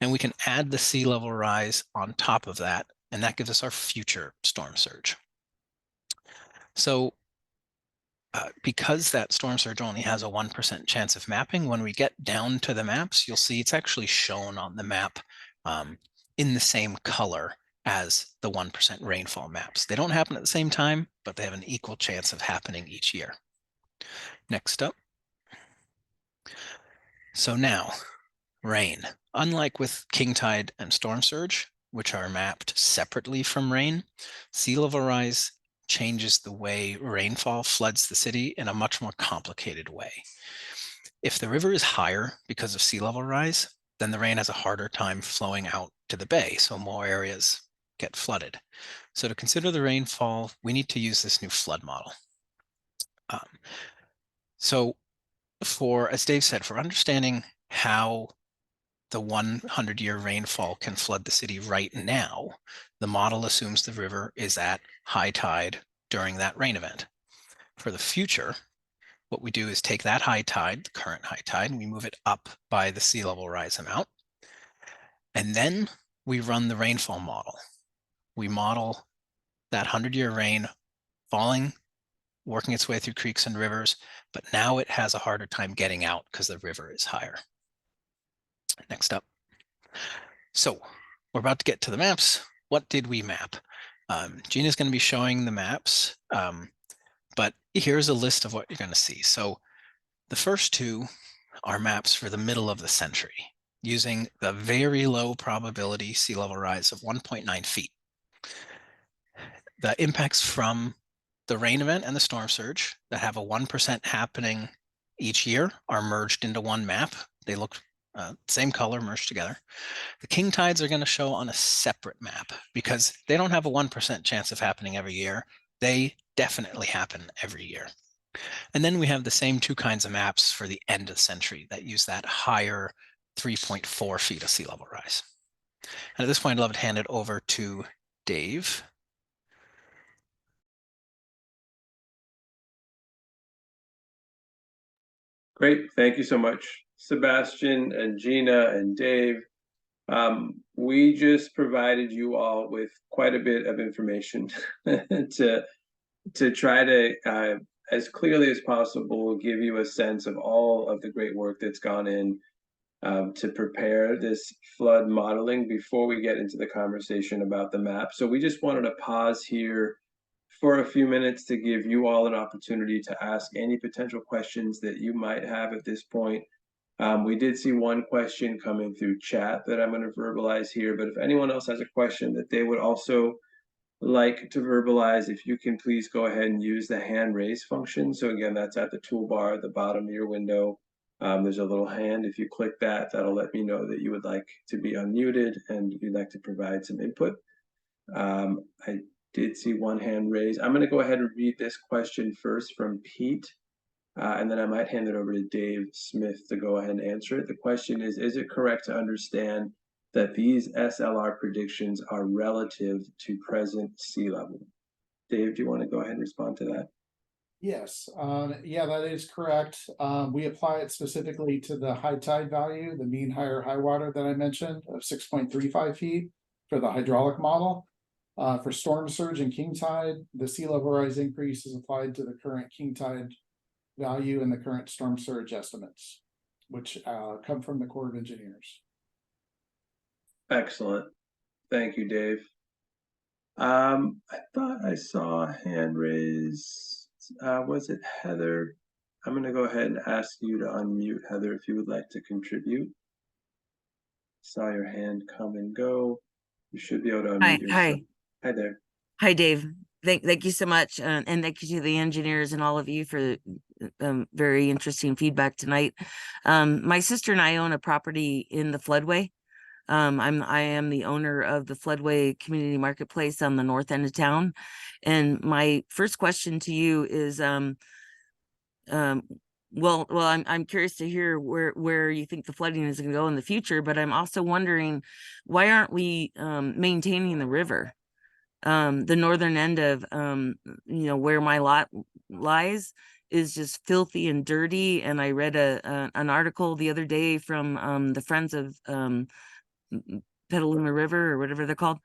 And we can add the sea level rise on top of that, and that gives us our future storm surge. So because that storm surge only has a 1% chance of mapping, when we get down to the maps, you'll see it's actually shown on the map in the same color as the 1% rainfall maps. They don't happen at the same time, but they have an equal chance of happening each year. Next up. So now, rain. Unlike with king tide and storm surge, which are mapped separately from rain, sea level rise changes the way rainfall floods the city in a much more complicated way. If the river is higher because of sea level rise, then the rain has a harder time flowing out to the bay, so more areas get flooded. So to consider the rainfall, we need to use this new flood model. So as Dave said, for understanding how the 100-year rainfall can flood the city right now, the model assumes the river is at high tide during that rain event. For the future, what we do is take that high tide, the current high tide, and we move it up by the sea level rise amount. And then we run the rainfall model. We model that 100-year rain falling, working its way through creeks and rivers, but now it has a harder time getting out because the river is higher. Next up. So we're about to get to the maps. What did we map? Gina's going to be showing the maps, but here's a list of what you're going to see. So the first two are maps for the middle of the century using the very low probability sea level rise of 1.9 feet. The impacts from the rain event and the storm surge that have a 1% happening each year are merged into one map. They look same color merged together. The king tides are going to show on a separate map because they don't have a 1% chance of happening every year. They definitely happen every year. And then we have the same two kinds of maps for the end of the century that use that higher 3.4 feet of sea level rise. And at this point, I'd love to hand it over to Dave. Great, thank you so much, Sebastian and Gina and Dave. We just provided you all with quite a bit of information to try to, as clearly as possible, give you a sense of all of the great work that's gone in to prepare this flood modeling before we get into the conversation about the map. So we just wanted to pause here for a few minutes to give you all an opportunity to ask any potential questions that you might have at this point. We did see one question coming through chat that I'm going to verbalize here, but if anyone else has a question that they would also like to verbalize, if you can please go ahead and use the hand raise function. So again, that's at the toolbar at the bottom of your window. There's a little hand. If you click that, that'll let me know that you would like to be unmuted and you'd like to provide some input. I did see one hand raised. I'm going to go ahead and read this question first from Pete, and then I might hand it over to Dave Smith to go ahead and answer it. The question is it correct to understand that these SLR predictions are relative to present sea level? Dave, do you want to go ahead and respond to that? Yes, yeah, that is correct. We apply it specifically to the high tide value, the mean higher high water that I mentioned of 6.35 feet for the hydraulic model. For storm surge and king tide, the sea level rise increase is applied to the current king tide value and the current storm surge estimates, which come from the Corps of Engineers. Excellent. Thank you, Dave. I thought I saw a hand raise. Was it Heather? I'm going to go ahead and ask you to unmute, Heather, if you would like to contribute. Saw your hand come and go. You should be able to unmute yourself. Hi there. Hi, Dave. Thank you so much. And thank you to the engineers and all of you for very interesting feedback tonight. My sister and I own a property in the floodway. I am the owner of the Floodway Community Marketplace on the north end of town. And my first question to you is, I'm curious to hear where you think the flooding is going to go in the future, but I'm also wondering, why aren't we maintaining the river? The northern end of where my lot lies is just filthy and dirty. And I read an article the other day from the Friends of Petaluma River or whatever they're called,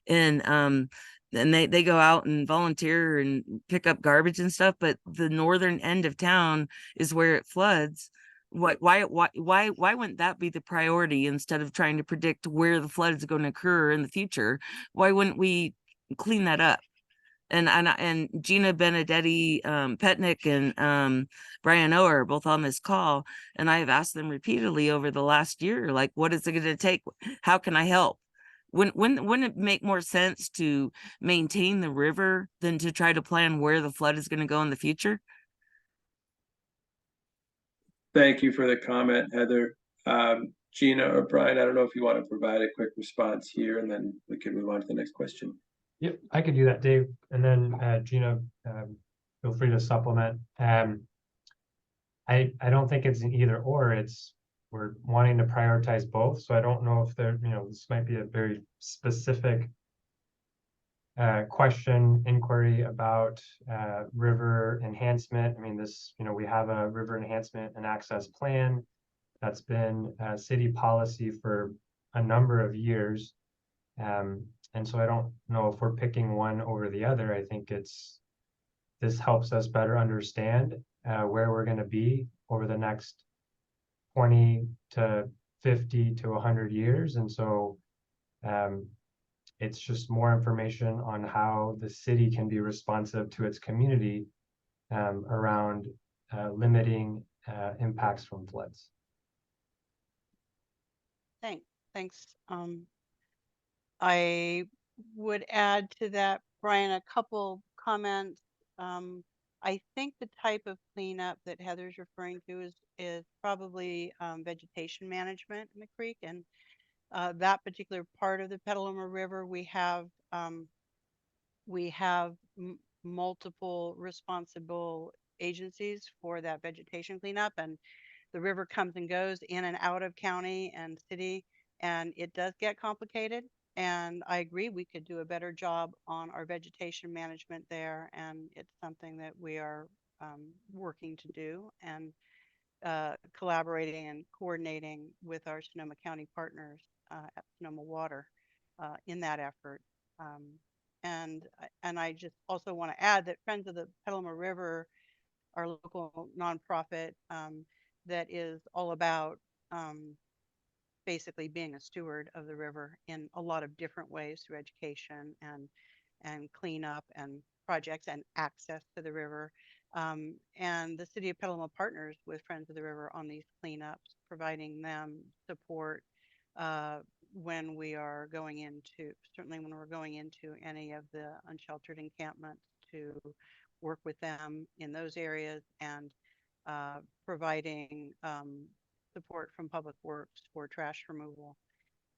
and they go out and volunteer and pick up garbage and stuff, but the northern end of town is where it floods. Why wouldn't that be the priority instead of trying to predict where the flood is going to occur in the future? Why wouldn't we clean that up? And Gina Benedetti, Petnick, and Brian O are both on this call, and I have asked them repeatedly over the last year, like, what is it going to take? How can I help? Wouldn't it make more sense to maintain the river than to try to plan where the flood is going to go in the future? Thank you for the comment, Heather. Gina or Brian, I don't know if you want to provide a quick response here, and then we can move on to the next question. Yep, I could do that, Dave. And then Gina, feel free to supplement. I don't think it's an either or. We're wanting to prioritize both. So I don't know if this might be a very specific inquiry about river enhancement. I mean, we have a river enhancement and access plan that's been city policy for a number of years. And so I don't know if we're picking one over the other. I think this helps us better understand where we're going to be over the next 20 to 50 to 100 years. And so it's just more information on how the city can be responsive to its community around limiting impacts from floods. Thanks. I would add to that, Brian, a couple comments. I think the type of cleanup that Heather's referring to is probably vegetation management in the creek, and that particular part of the Petaluma River, we have multiple responsible agencies for that vegetation cleanup, and the river comes and goes in and out of county and city, and it does get complicated. And I agree, we could do a better job on our vegetation management there, and it's something that we are working to do, and collaborating and coordinating with our Sonoma County partners at Sonoma Water in that effort. And I just also want to add that Friends of the Petaluma River, our local nonprofit that is all about basically being a steward of the river in a lot of different ways through education and cleanup and projects and access to the river. And the City of Petaluma partners with Friends of the River on these cleanups, providing them support when we are going into, certainly when we're going into any of the unsheltered encampments, to work with them in those areas, and providing support from Public Works for trash removal.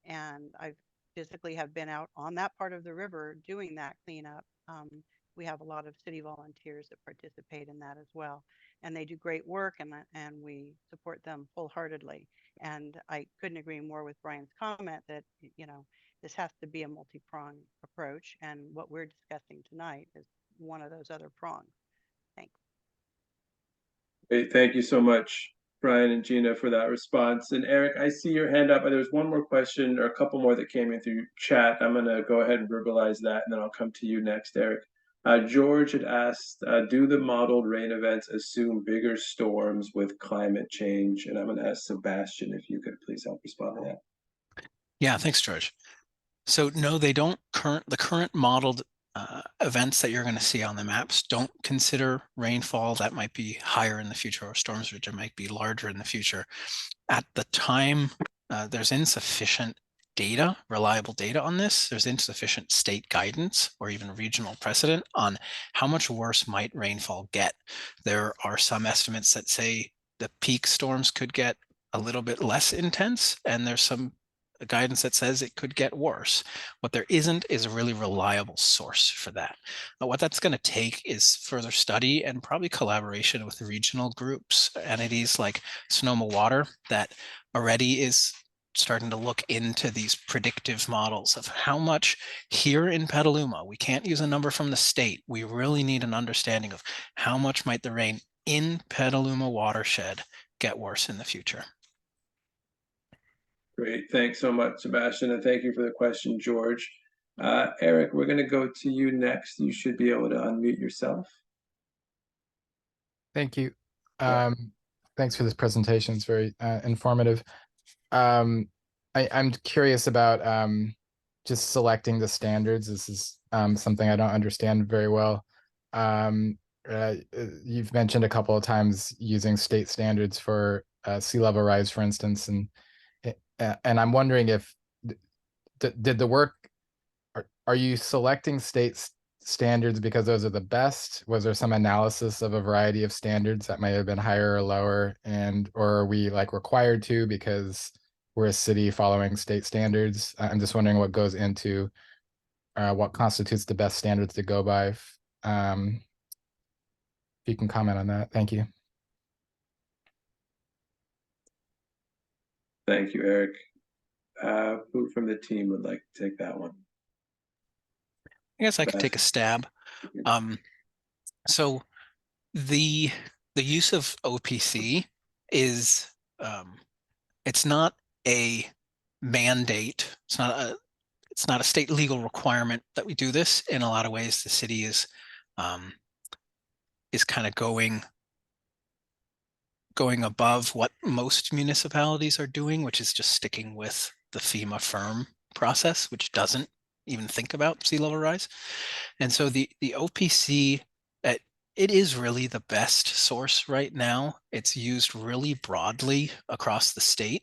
And I physically have been out on that part of the river doing that cleanup. We have a lot of city volunteers that participate in that as well, and they do great work, and we support them wholeheartedly. And I couldn't agree more with Brian's comment that this has to be a multi-pronged approach, and what we're discussing tonight is one of those other prongs. Thanks. Great, thank you so much, Brian and Gina, for that response. And Eric, I see your hand up. There's one more question, or a couple more that came in through chat. I'm going to go ahead and verbalize that, and then I'll come to you next, Eric. George had asked, do the modeled rain events assume bigger storms with climate change? And I'm going to ask Sebastian if you could please help respond to that. Yeah, thanks, George. So no, they don't. The current modeled events that you're going to see on the maps don't consider rainfall that might be higher in the future, or storms which might be larger in the future. At the time, there's insufficient data, reliable data on this. There's insufficient state guidance or even regional precedent on how much worse might rainfall get. There are some estimates that say the peak storms could get a little bit less intense, and there's some guidance that says it could get worse. What there isn't is a really reliable source for that. What that's going to take is further study and probably collaboration with regional groups, entities like Sonoma Water that already is starting to look into these predictive models of how much here in Petaluma, we can't use a number from the state. We really need an understanding of how much might the rain in Petaluma watershed get worse in the future. Great, thanks so much, Sebastian, and thank you for the question, George. Eric, we're going to go to you next. You should be able to unmute yourself. Thank you. Yeah. Thanks for this presentation. It's very informative. I'm curious about just selecting the standards. This is something I don't understand very well. You've mentioned a couple of times using state standards for sea level rise, for instance, and I'm wondering if did the work, are you selecting state standards because those are the best? Was there some analysis of a variety of standards that may have been higher or lower, or are we like required to because we're a city following state standards? I'm just wondering what goes into what constitutes the best standards to go by. If you can comment on that, thank you. Thank you, Eric. Who from the team would like to take that one? I guess I could take a stab. So the use of OPC is it's not a mandate. It's not a state legal requirement that we do this. In a lot of ways, the city is kind of going above what most municipalities are doing, which is just sticking with the FEMA firm process, which doesn't even think about sea level rise. And so the OPC, it is really the best source right now. It's used really broadly across the state.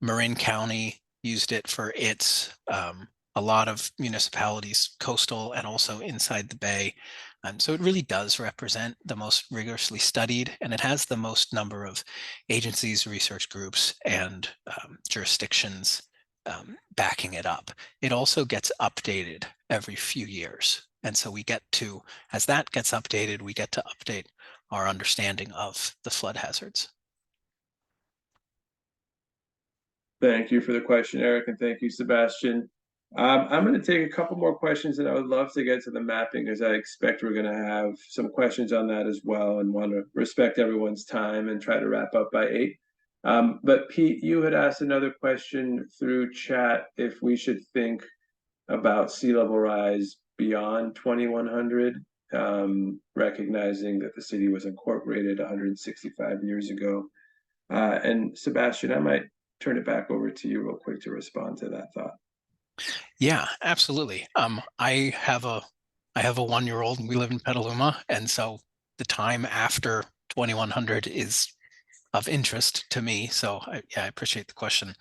Marin County used it for its, a lot of municipalities, coastal and also inside the bay. So it really does represent the most rigorously studied, and it has the most number of agencies, research groups, and jurisdictions backing it up. It also gets updated every few years. And so we get to, as that gets updated, we get to update our understanding of the flood hazards. Thank you for the question, Eric, and thank you, Sebastian. I'm going to take a couple more questions, and I would love to get to the mapping, as I expect we're going to have some questions on that as well, and want to respect everyone's time and try to wrap up by 8. But Pete, you had asked another question through chat if we should think about sea level rise beyond 2100, recognizing that the city was incorporated 165 years ago. And Sebastian, I might turn it back over to you real quick to respond to that thought. Yeah, absolutely. I have a 1-year-old and we live in Petaluma. And so the time after 2100 is of interest to me. So I appreciate the question.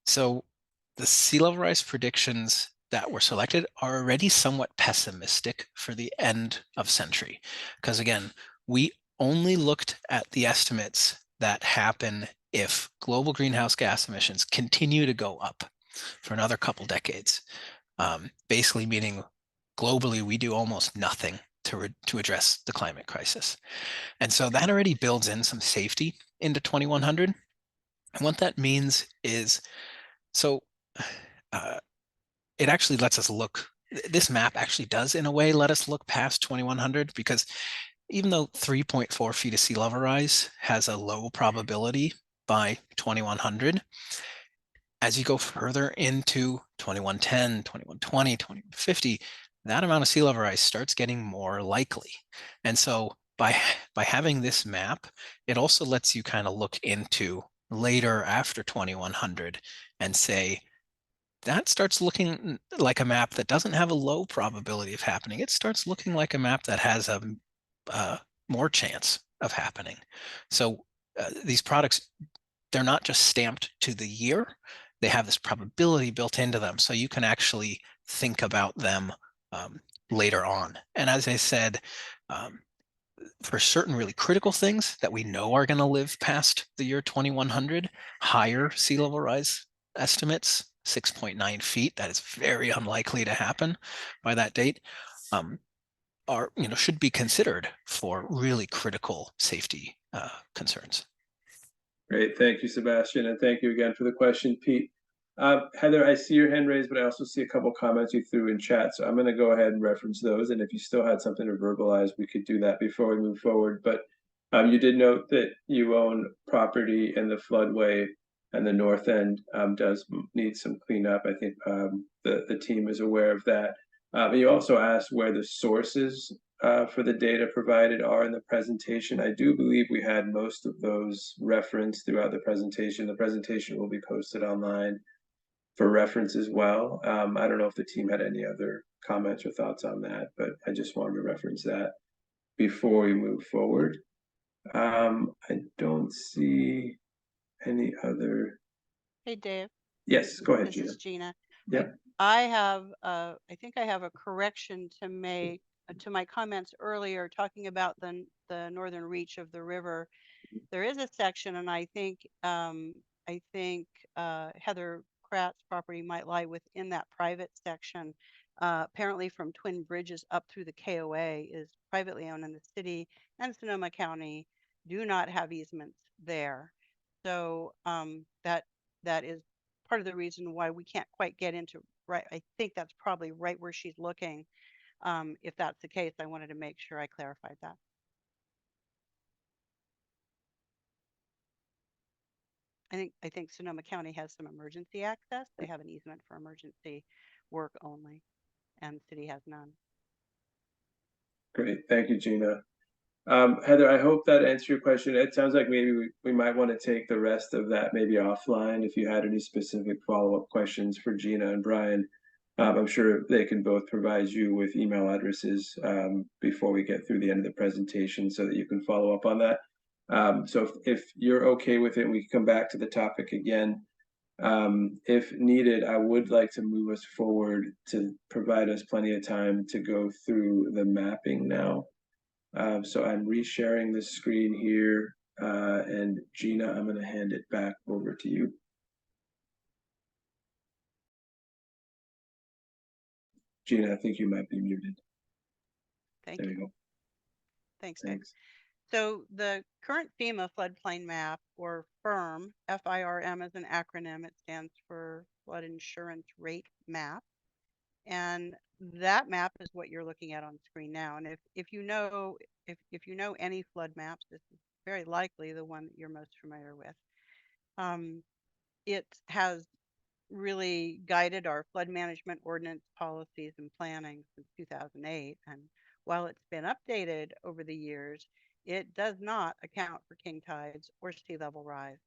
So the sea level rise predictions that were selected are already somewhat pessimistic for the end of century. Because again, we only looked at the estimates that happen if global greenhouse gas emissions continue to go up for another couple decades. Basically meaning globally, we do almost nothing to address the climate crisis. And so that already builds in some safety into 2100. And what that means is, so it actually lets us look, this map actually does in a way let us look past 2100, because even though 3.4 feet of sea level rise has a low probability by 2100, as you go further into 2110, 2120, 2150, that amount of sea level rise starts getting more likely. And so by having this map, it also lets you kind of look into later after 2100 and say, that starts looking like a map that doesn't have a low probability of happening. It starts looking like a map that has a more chance of happening. So these products, they're not just stamped to the year, they have this probability built into them. So you can actually think about them later on. And as I said, for certain really critical things that we know are going to live past the year 2100, higher sea level rise estimates, 6.9 feet, that is very unlikely to happen by that date, are, should be considered for really critical safety concerns. Great, thank you, Sebastian, and thank you again for the question, Pete. Heather, I see your hand raised, but I also see a couple comments you threw in chat, so I'm going to go ahead and reference those. And if you still had something to verbalize, we could do that before we move forward. But you did note that you own property in the floodway, and the north end does need some cleanup. I think the team is aware of that. You also asked where the sources for the data provided are in the presentation. I do believe we had most of those referenced throughout the presentation. The presentation will be posted online for reference as well. I don't know if the team had any other comments or thoughts on that, but I just wanted to reference that before we move forward. I don't see any other. Hey, Dave. Yes, go ahead, This Gina. is Gina. Yeah. I think I have a correction to make to my comments earlier, talking about the northern reach of the river. There is a section, and I think Heather Pratt's property might lie within that private section. Apparently, from Twin Bridges up through the KOA is privately owned, and the city and Sonoma County do not have easements there. So that is part of the reason why we can't quite get into right. I think that's probably right where she's looking. If that's the case, I wanted to make sure I clarified that. I think Sonoma County has some emergency access. They have an easement for emergency work only, and the city has none. Great, thank you, Gina. Heather, I hope that answered your question. It sounds like maybe we might want to take the rest of that maybe offline if you had any specific follow-up questions for Gina and Brian. I'm sure they can both provide you with email addresses before we get through the end of the presentation so that you can follow up on that. So if you're okay with it, we can come back to the topic again. If needed, I would like to move us forward to provide us plenty of time to go through the mapping now. So I'm resharing the screen here, and Gina, I'm going to hand it back over to you. Gina, I think you might be muted. Thank There you. you go. Thanks, Dave. Thanks. So the current FEMA floodplain map, or FIRM, FIRM is an acronym. It stands for Flood Insurance Rate Map. And that map is what you're looking at on screen now. And if you know any flood maps, this is very likely the one that you're most familiar with. It has really guided our flood management ordinance policies and planning since 2008. And while it's been updated over the years, it does not account for king tides or sea level rise.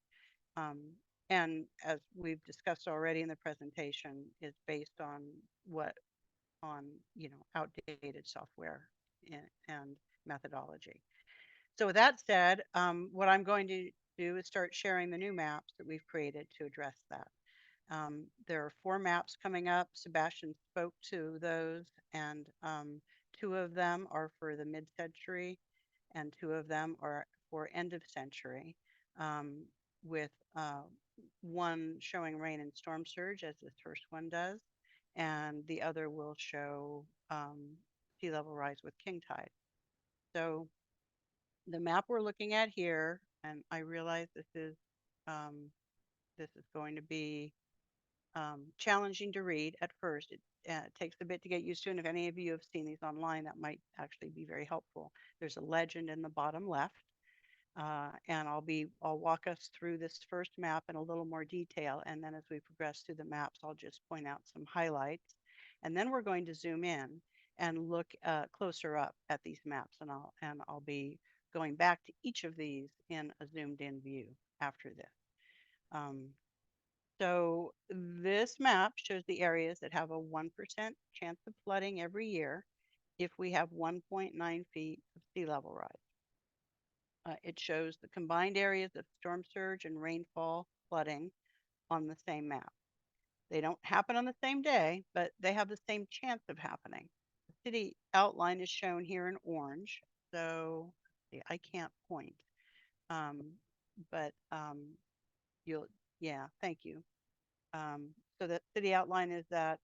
And as we've discussed already in the presentation, is based on outdated software and methodology. So with that said, what I'm going to do is start sharing the new maps that we've created to address that. There are 4 maps coming up. Sebastian spoke to those, and 2 of them are for the mid-century, and 2 of them are for end of century, with one showing rain and storm surge, as this first one does, and the other will show sea level rise with king tide. So the map we're looking at here, and I realize this is going to be challenging to read at first. It takes a bit to get used to, and if any of you have seen these online, that might actually be very helpful. There's a legend in the bottom left, and I'll walk us through this first map in a little more detail, and then as we progress through the maps, I'll just point out some highlights, and then we're going to zoom in and look closer up at these maps, and I'll be going back to each of these in a zoomed in view after this. So this map shows the areas that have a 1% chance of flooding every year if we have 1.9 feet of sea level rise. It shows the combined areas of storm surge and rainfall flooding on the same map. They don't happen on the same day, but they have the same chance of happening. The city outline is shown here in orange. So see, I can't point. But yeah, thank you. So the city outline is that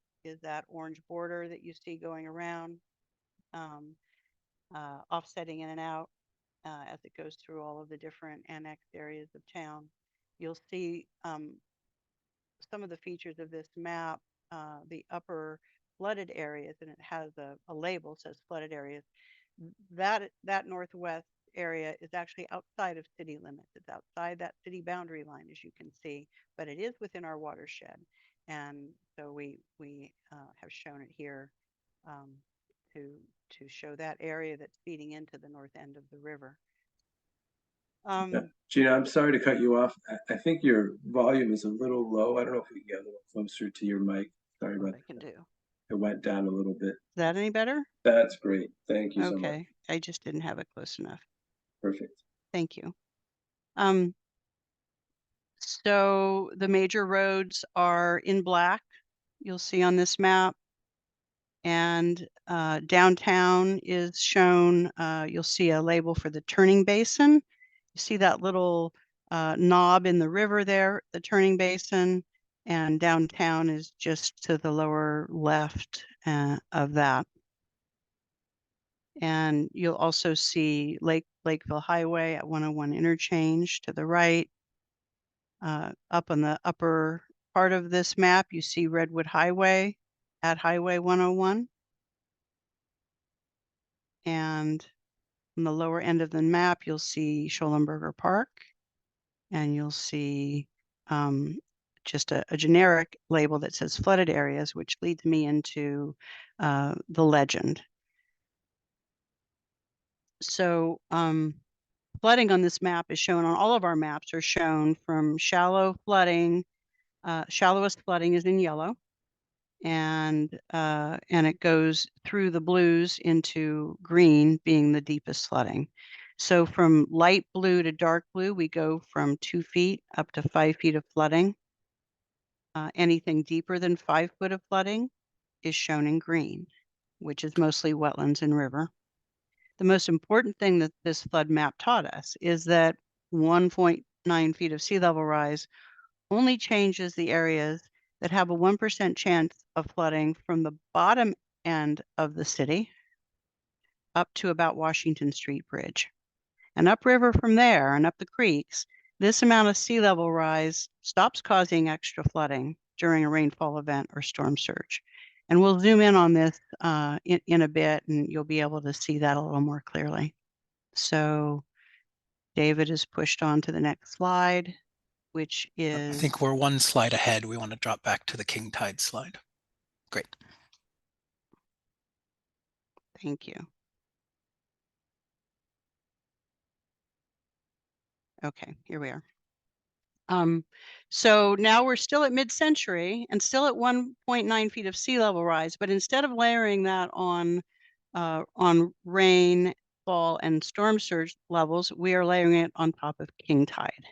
orange border that you see going around, offsetting in and out as it goes through all of the different annexed areas of town. You'll see some of the features of this map, the upper flooded areas, and it has a label says flooded areas. That northwest area is actually outside of city limits. It's outside that city boundary line, as you can see, but it is within our watershed. And so we have shown it here to show that area that's feeding into the north end of the river. Gina, I'm sorry to cut you off. I think your volume is a little low. I don't know if we can get a little closer to your mic. Sorry about I can do. it. Went down a little bit. Is that any better? That's great. Thank you so much. Okay, I just didn't have it close enough. Perfect. Thank you. So the major roads are in black, you'll see on this map. And downtown is shown, you'll see a label for the turning basin. You see that little knob in the river there, the turning basin, and downtown is just to the lower left of that. And you'll also see Lakeville Highway at 101 interchange to the right. Up on the upper part of this map, you see Redwood Highway at Highway 101. And on the lower end of the map, you'll see Schollenberger Park, and you'll see just a generic label that says flooded areas, which leads me into the legend. So flooding on this map is shown on all of our maps are shown from shallow flooding. Shallowest flooding is in yellow, and it goes through the blues into green, being the deepest flooding. So from light blue to dark blue, we go from 2 feet up to 5 feet of flooding. Anything deeper than 5 foot of flooding is shown in green, which is mostly wetlands and river. The most important thing that this flood map taught us is that 1.9 feet of sea level rise only changes the areas that have a 1% chance of flooding from the bottom end of the city up to about Washington Street Bridge. And upriver from there and up the creeks, this amount of sea level rise stops causing extra flooding during a rainfall event or storm surge. And we'll zoom in on this in a bit, and you'll be able to see that a little more clearly. So David is pushed on to the next slide, which is... I think we're one slide ahead. We want to drop back to the king tide slide. Great. Thank you. Okay, here we are. So now we're still at mid-century and still at 1.9 feet of sea level rise, but instead of layering that on rainfall and storm surge levels, we are layering it on top of king tide.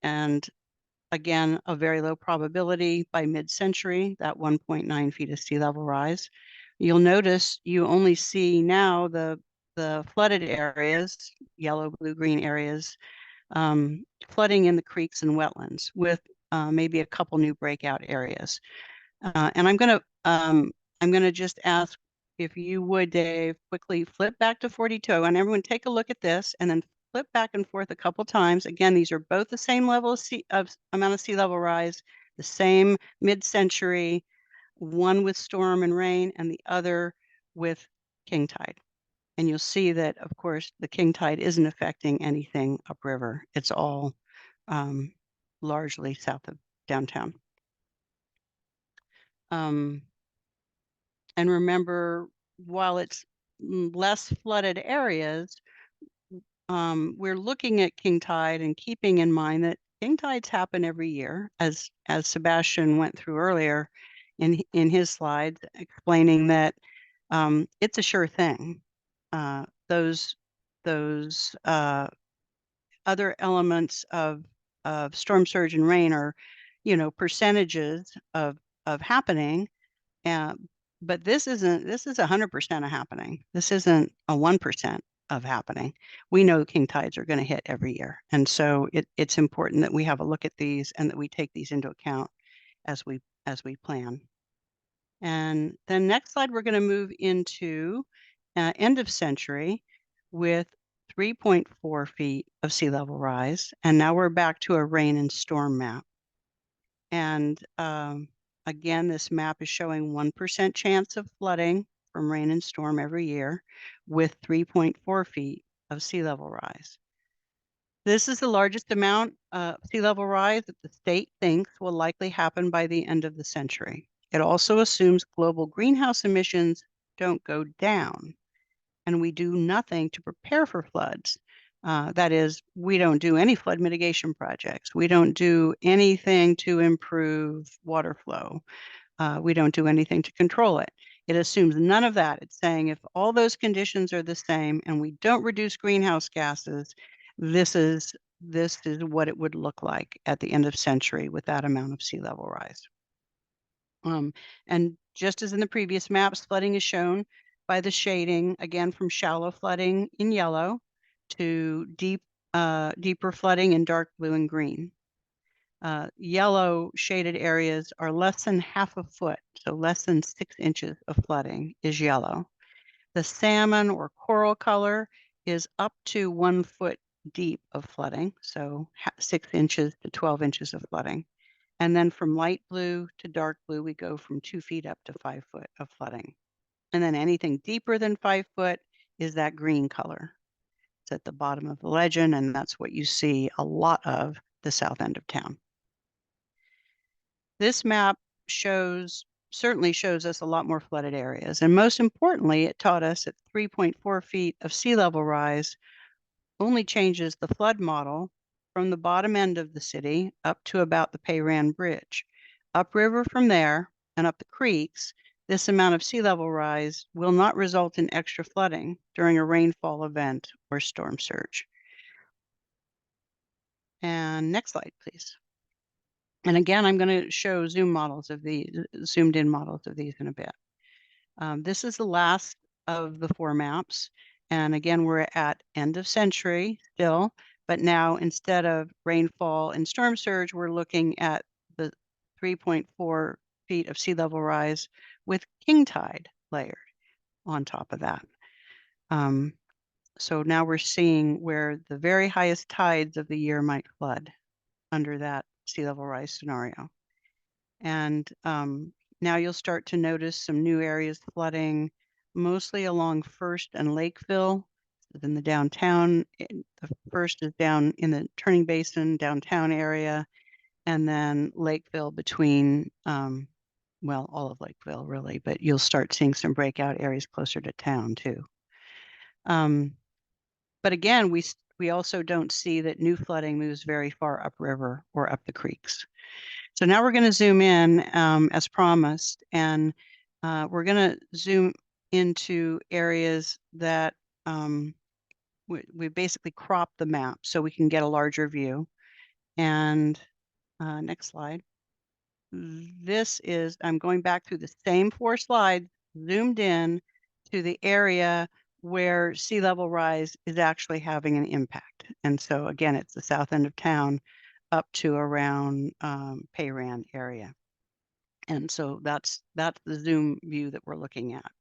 And again, a very low probability by mid-century, that 1.9 feet of sea level rise. You'll notice you only see now the flooded areas, yellow, blue, green areas, flooding in the creeks and wetlands with maybe a couple new breakout areas. And I'm gonna just ask if you would, Dave, quickly flip back to 42, and everyone take a look at this and then flip back and forth a couple times. Again, these are both the same level of amount of sea level rise, the same mid-century, one with storm and rain and the other with king tide. And you'll see that, of course, the king tide isn't affecting anything upriver. It's all largely south of downtown. And remember, while it's less flooded areas, we're looking at king tide and keeping in mind that king tides happen every year, as Sebastian went through earlier in his slides, explaining that it's a sure thing. Those other elements of storm surge and rain are, percentages of happening, But this is 100% of happening. This isn't a 1% of happening. We know king tides are going to hit every year. And so it's important that we have a look at these and that we take these into account as we plan. And then next slide, we're going to move into end of century with 3.4 feet of sea level rise. And now we're back to a rain and storm map. And again, this map is showing 1% chance of flooding from rain and storm every year with 3.4 feet of sea level rise. This is the largest amount of sea level rise that the state thinks will likely happen by the end of the century. It also assumes global greenhouse emissions don't go down, and we do nothing to prepare for floods. That is, we don't do any flood mitigation projects. We don't do anything to improve water flow. We don't do anything to control it. It assumes none of that. It's saying if all those conditions are the same and we don't reduce greenhouse gases, this is what it would look like at the end of century with that amount of sea level rise. And just as in the previous maps, flooding is shown by the shading, again, from shallow flooding in yellow to deeper flooding in dark blue and green. Yellow shaded areas are less than half a foot, so less than 6 inches of flooding is yellow. The salmon or coral color is up to 1 foot deep of flooding, so 6 inches to 12 inches of flooding. And then from light blue to dark blue, we go from 2 feet up to 5 foot of flooding. And then anything deeper than 5 foot is that green color. It's at the bottom of the legend, and that's what you see a lot of the south end of town. This map certainly shows us a lot more flooded areas. And most importantly, it taught us that 3.4 feet of sea level rise only changes the flood model from the bottom end of the city up to about the Payran Bridge. Upriver from there and up the creeks, this amount of sea level rise will not result in extra flooding during a rainfall event or storm surge. And next slide, please. And again, I'm going to show zoomed in models of these in a bit. This is the last of the 4 maps. And again, we're at end of century still, but now instead of rainfall and storm surge, we're looking at the 3.4 feet of sea level rise with king tide layered on top of that. So now we're seeing where the very highest tides of the year might flood under that sea level rise scenario. And now you'll start to notice some new areas flooding, mostly along First and Lakeville in the downtown. The First is down in the Turning Basin downtown area, and then Lakeville between, well, all of Lakeville really, but you'll start seeing some breakout areas closer to town too. But again, we also don't see that new flooding moves very far upriver or up the creeks. So now we're going to zoom in as promised, and we're going to zoom into areas that we basically cropped the map so we can get a larger view. And next slide. I'm going back through the same 4 slides, zoomed in to the area where sea level rise is actually having an impact. And so again, it's the south end of town up to around Payran area. And so that's the zoom view that we're looking at.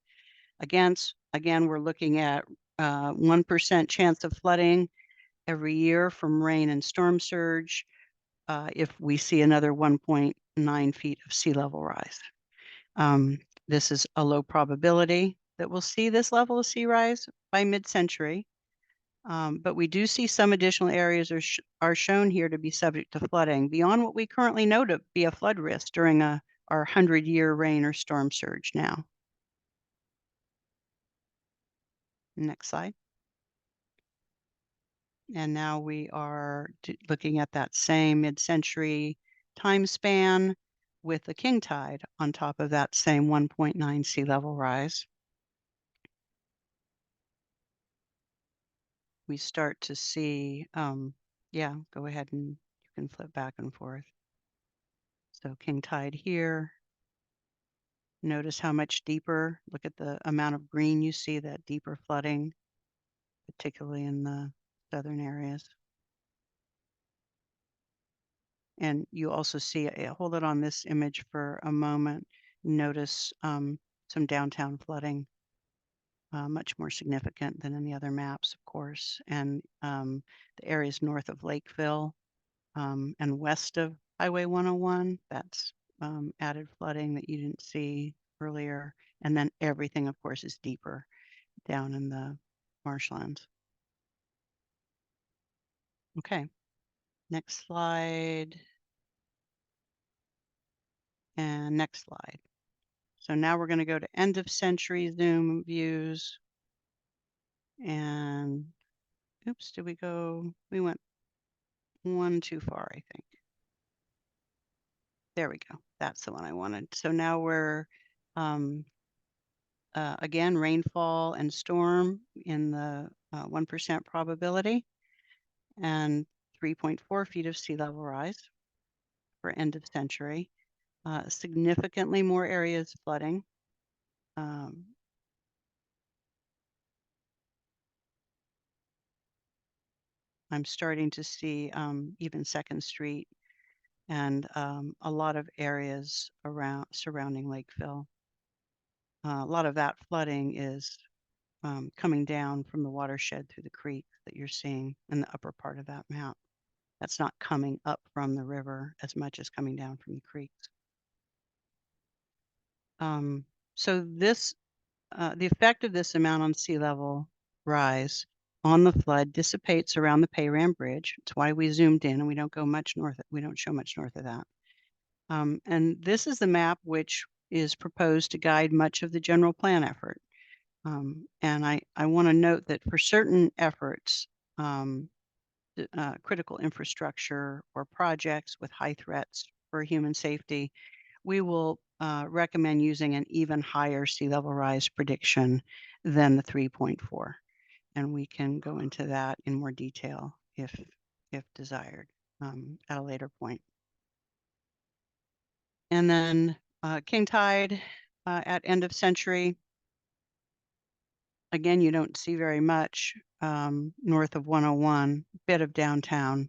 Again, we're looking at 1% chance of flooding every year from rain and storm surge if we see another 1.9 feet of sea level rise. This is a low probability that we'll see this level of sea rise by mid-century. But we do see some additional areas are shown here to be subject to flooding beyond what we currently know to be a flood risk during our 100-year rain or storm surge now. Next slide. And now we are looking at that same mid-century time span with the king tide on top of that same 1.9 sea level rise. We start to see, yeah, go ahead and you can flip back and forth. So king tide here. Notice how much deeper, look at the amount of green you see, that deeper flooding, particularly in the southern areas. And you also see, hold it on this image for a moment, notice some downtown flooding, much more significant than in the other maps, of course. And the areas north of Lakeville and west of Highway 101, that's added flooding that you didn't see earlier. And then everything, of course, is deeper down in the marshlands. Okay, next slide. And next slide. So now we're going to go to end of century zoom views. And oops, did we go? We went one too far, I think. There we go. That's the one I wanted. So now we're again, rainfall and storm in the 1% probability and 3.4 feet of sea level rise for end of century. Significantly more areas flooding. I'm starting to see even 2nd Street and a lot of areas around surrounding Lakeville. A lot of that flooding is coming down from the watershed through the creek that you're seeing in the upper part of that map. That's not coming up from the river as much as coming down from the creeks. So this, the effect of this amount on sea level rise on the flood dissipates around the Payram Bridge. It's why we zoomed in and we don't go much north. We don't show much north of that. And this is the map which is proposed to guide much of the general plan effort. And I want to note that for certain efforts, critical infrastructure or projects with high threats for human safety, we will recommend using an even higher sea level rise prediction than the 3.4. And we can go into that in more detail if desired at a later point. And then king tide at end of century. Again, you don't see very much north of 101, bit of downtown,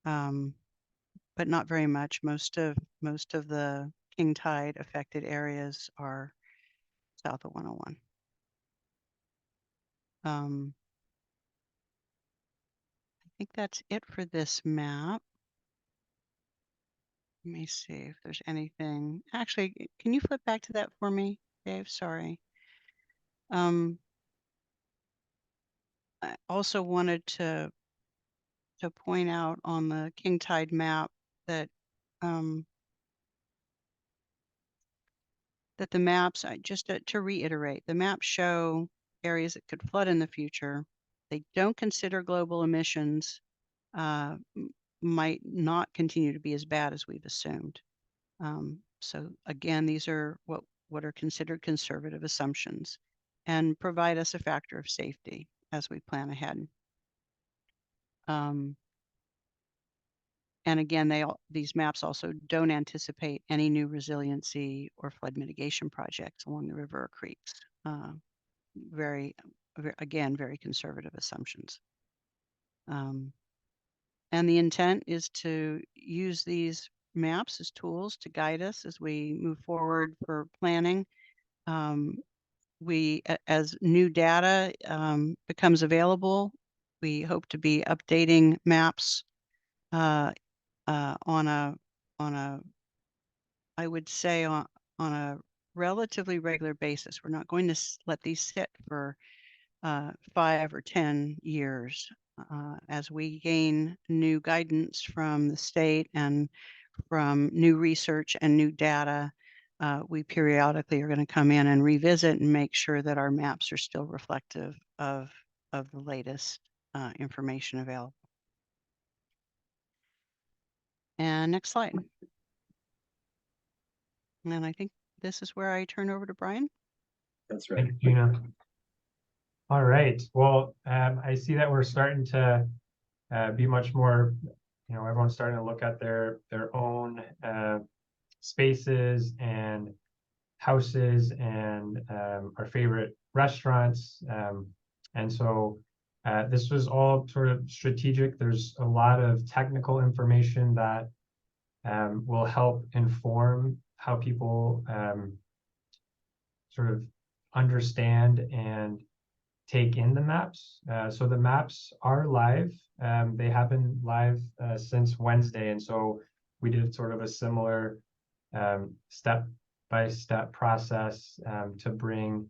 but not very much. Most of the king tide affected areas are south of 101. I think that's it for this map. Let me see if there's anything. Actually, can you flip back to that for me, Dave? Sorry. I also wanted to point out on the king tide map that that the maps, just to reiterate, the maps show areas that could flood in the future. They don't consider global emissions might not continue to be as bad as we've assumed. So again, these are what are considered conservative assumptions and provide us a factor of safety as we plan ahead. And again, these maps also don't anticipate any new resiliency or flood mitigation projects along the river or creeks. Again, very conservative assumptions. And the intent is to use these maps as tools to guide us as we move forward for planning. As new data becomes available, we hope to be updating maps on a I would say on a relatively regular basis. We're not going to let these sit for 5 or 10 years. As we gain new guidance from the state and from new research and new data, we periodically are going to come in and revisit and make sure that our maps are still reflective of the latest information available. And next slide. And I think this is where I turn over to Brian. That's right. Thanks, Gina. All right. Well, I see that we're starting to be much more, everyone's starting to look at their own spaces and houses and our favorite restaurants. And so this was all sort of strategic. There's a lot of technical information that will help inform how people sort of understand and take in the maps. So the maps are live. They have been live since Wednesday. And so we did sort of a similar step-by-step process to bring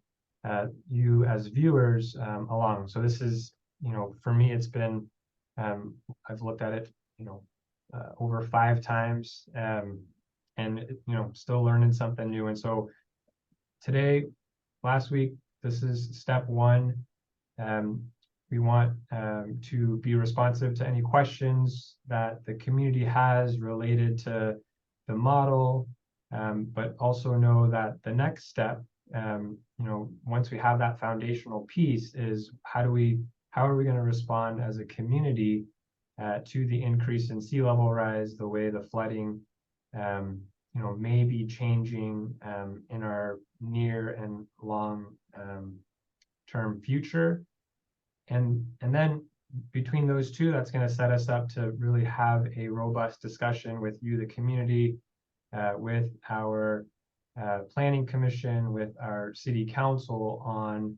you as viewers along. So this is, for me, it's been, I've looked at it, over 5 times and, still learning something new. And so today, last week, this is step 1. We want to be responsive to any questions that the community has related to the model, but also know that the next step, once we have that foundational piece, is how are we going to respond as a community to the increase in sea level rise, the way the flooding, may be changing in our near and long term future. And then between those two, that's going to set us up to really have a robust discussion with you, the community, with our planning commission, with our city council on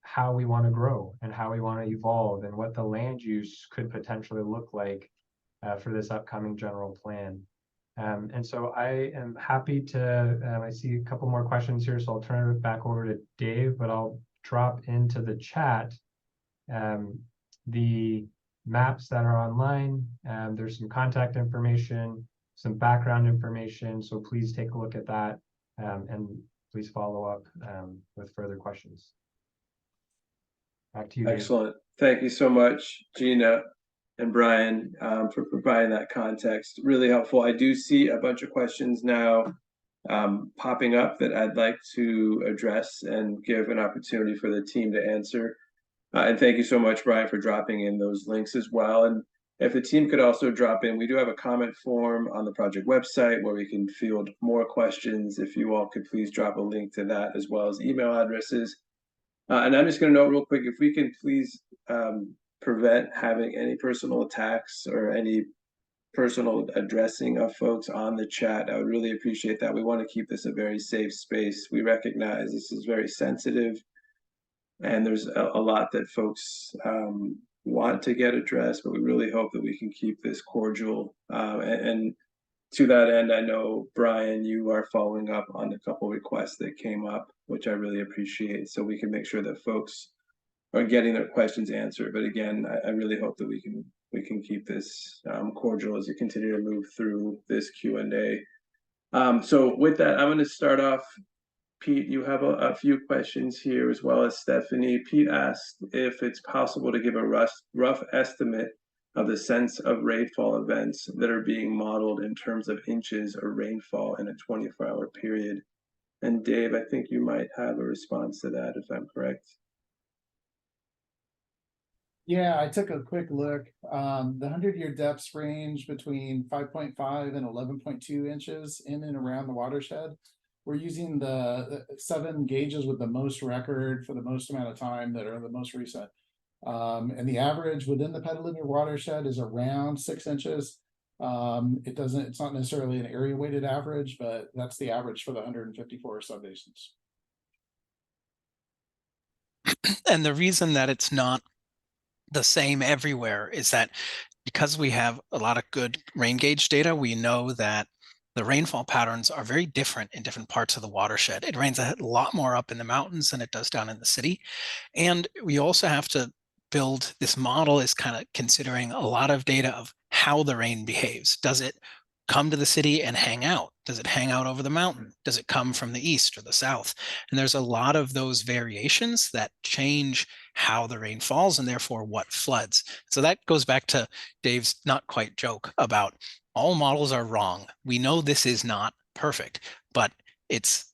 how we want to grow and how we want to evolve and what the land use could potentially look like for this upcoming general plan. And so I am happy to, I see a couple more questions here, so I'll turn it back over to Dave, but I'll drop into the chat the maps that are online. There's some contact information, some background information, so please take a look at that and please follow up with further questions. Back to you, Dave. Excellent. Thank you so much, Gina and Brian, for providing that context. Really helpful. I do see a bunch of questions now popping up that I'd like to address and give an opportunity for the team to answer. And thank you so much, Brian, for dropping in those links as well. And if the team could also drop in, we do have a comment form on the project website where we can field more questions. If you all could please drop a link to that, as well as email addresses. And I'm just going to note real quick, if we can please prevent having any personal attacks or any personal addressing of folks on the chat, I would really appreciate that. We want to keep this a very safe space. We recognize this is very sensitive and there's a lot that folks want to get addressed, but we really hope that we can keep this cordial. And to that end, I know, Brian, you are following up on a couple requests that came up, which I really appreciate, so we can make sure that folks are getting their questions answered. But again, I really hope that we can keep this cordial as you continue to move through this Q&A. So with that, I'm going to start off. Pete, you have a few questions here, as well as Stephanie. Pete asked if it's possible to give a rough estimate of the sense of rainfall events that are being modeled in terms of inches of rainfall in a 24-hour period. And Dave, I think you might have a response to that, if I'm correct. Yeah, I took a quick look. The 100-year depths range between 5.5 and 11.2 inches in and around the watershed. We're using the 7 gauges with the most record for the most amount of time that are the most recent. And the average within the Petaluma watershed is around 6 inches. It's not necessarily an area weighted average, but that's the average for the 154 subbasins. And the reason that it's not the same everywhere is that because we have a lot of good rain gauge data, we know that the rainfall patterns are very different in different parts of the watershed. It rains a lot more up in the mountains than it does down in the city. And we also have to build this model is kind of considering a lot of data of how the rain behaves. Does it come to the city and hang out? Does it hang out over the mountain? Does it come from the east or the south? And there's a lot of those variations that change how the rain falls and therefore what floods. So that goes back to Dave's not quite joke about all models are wrong. We know this is not perfect, but it's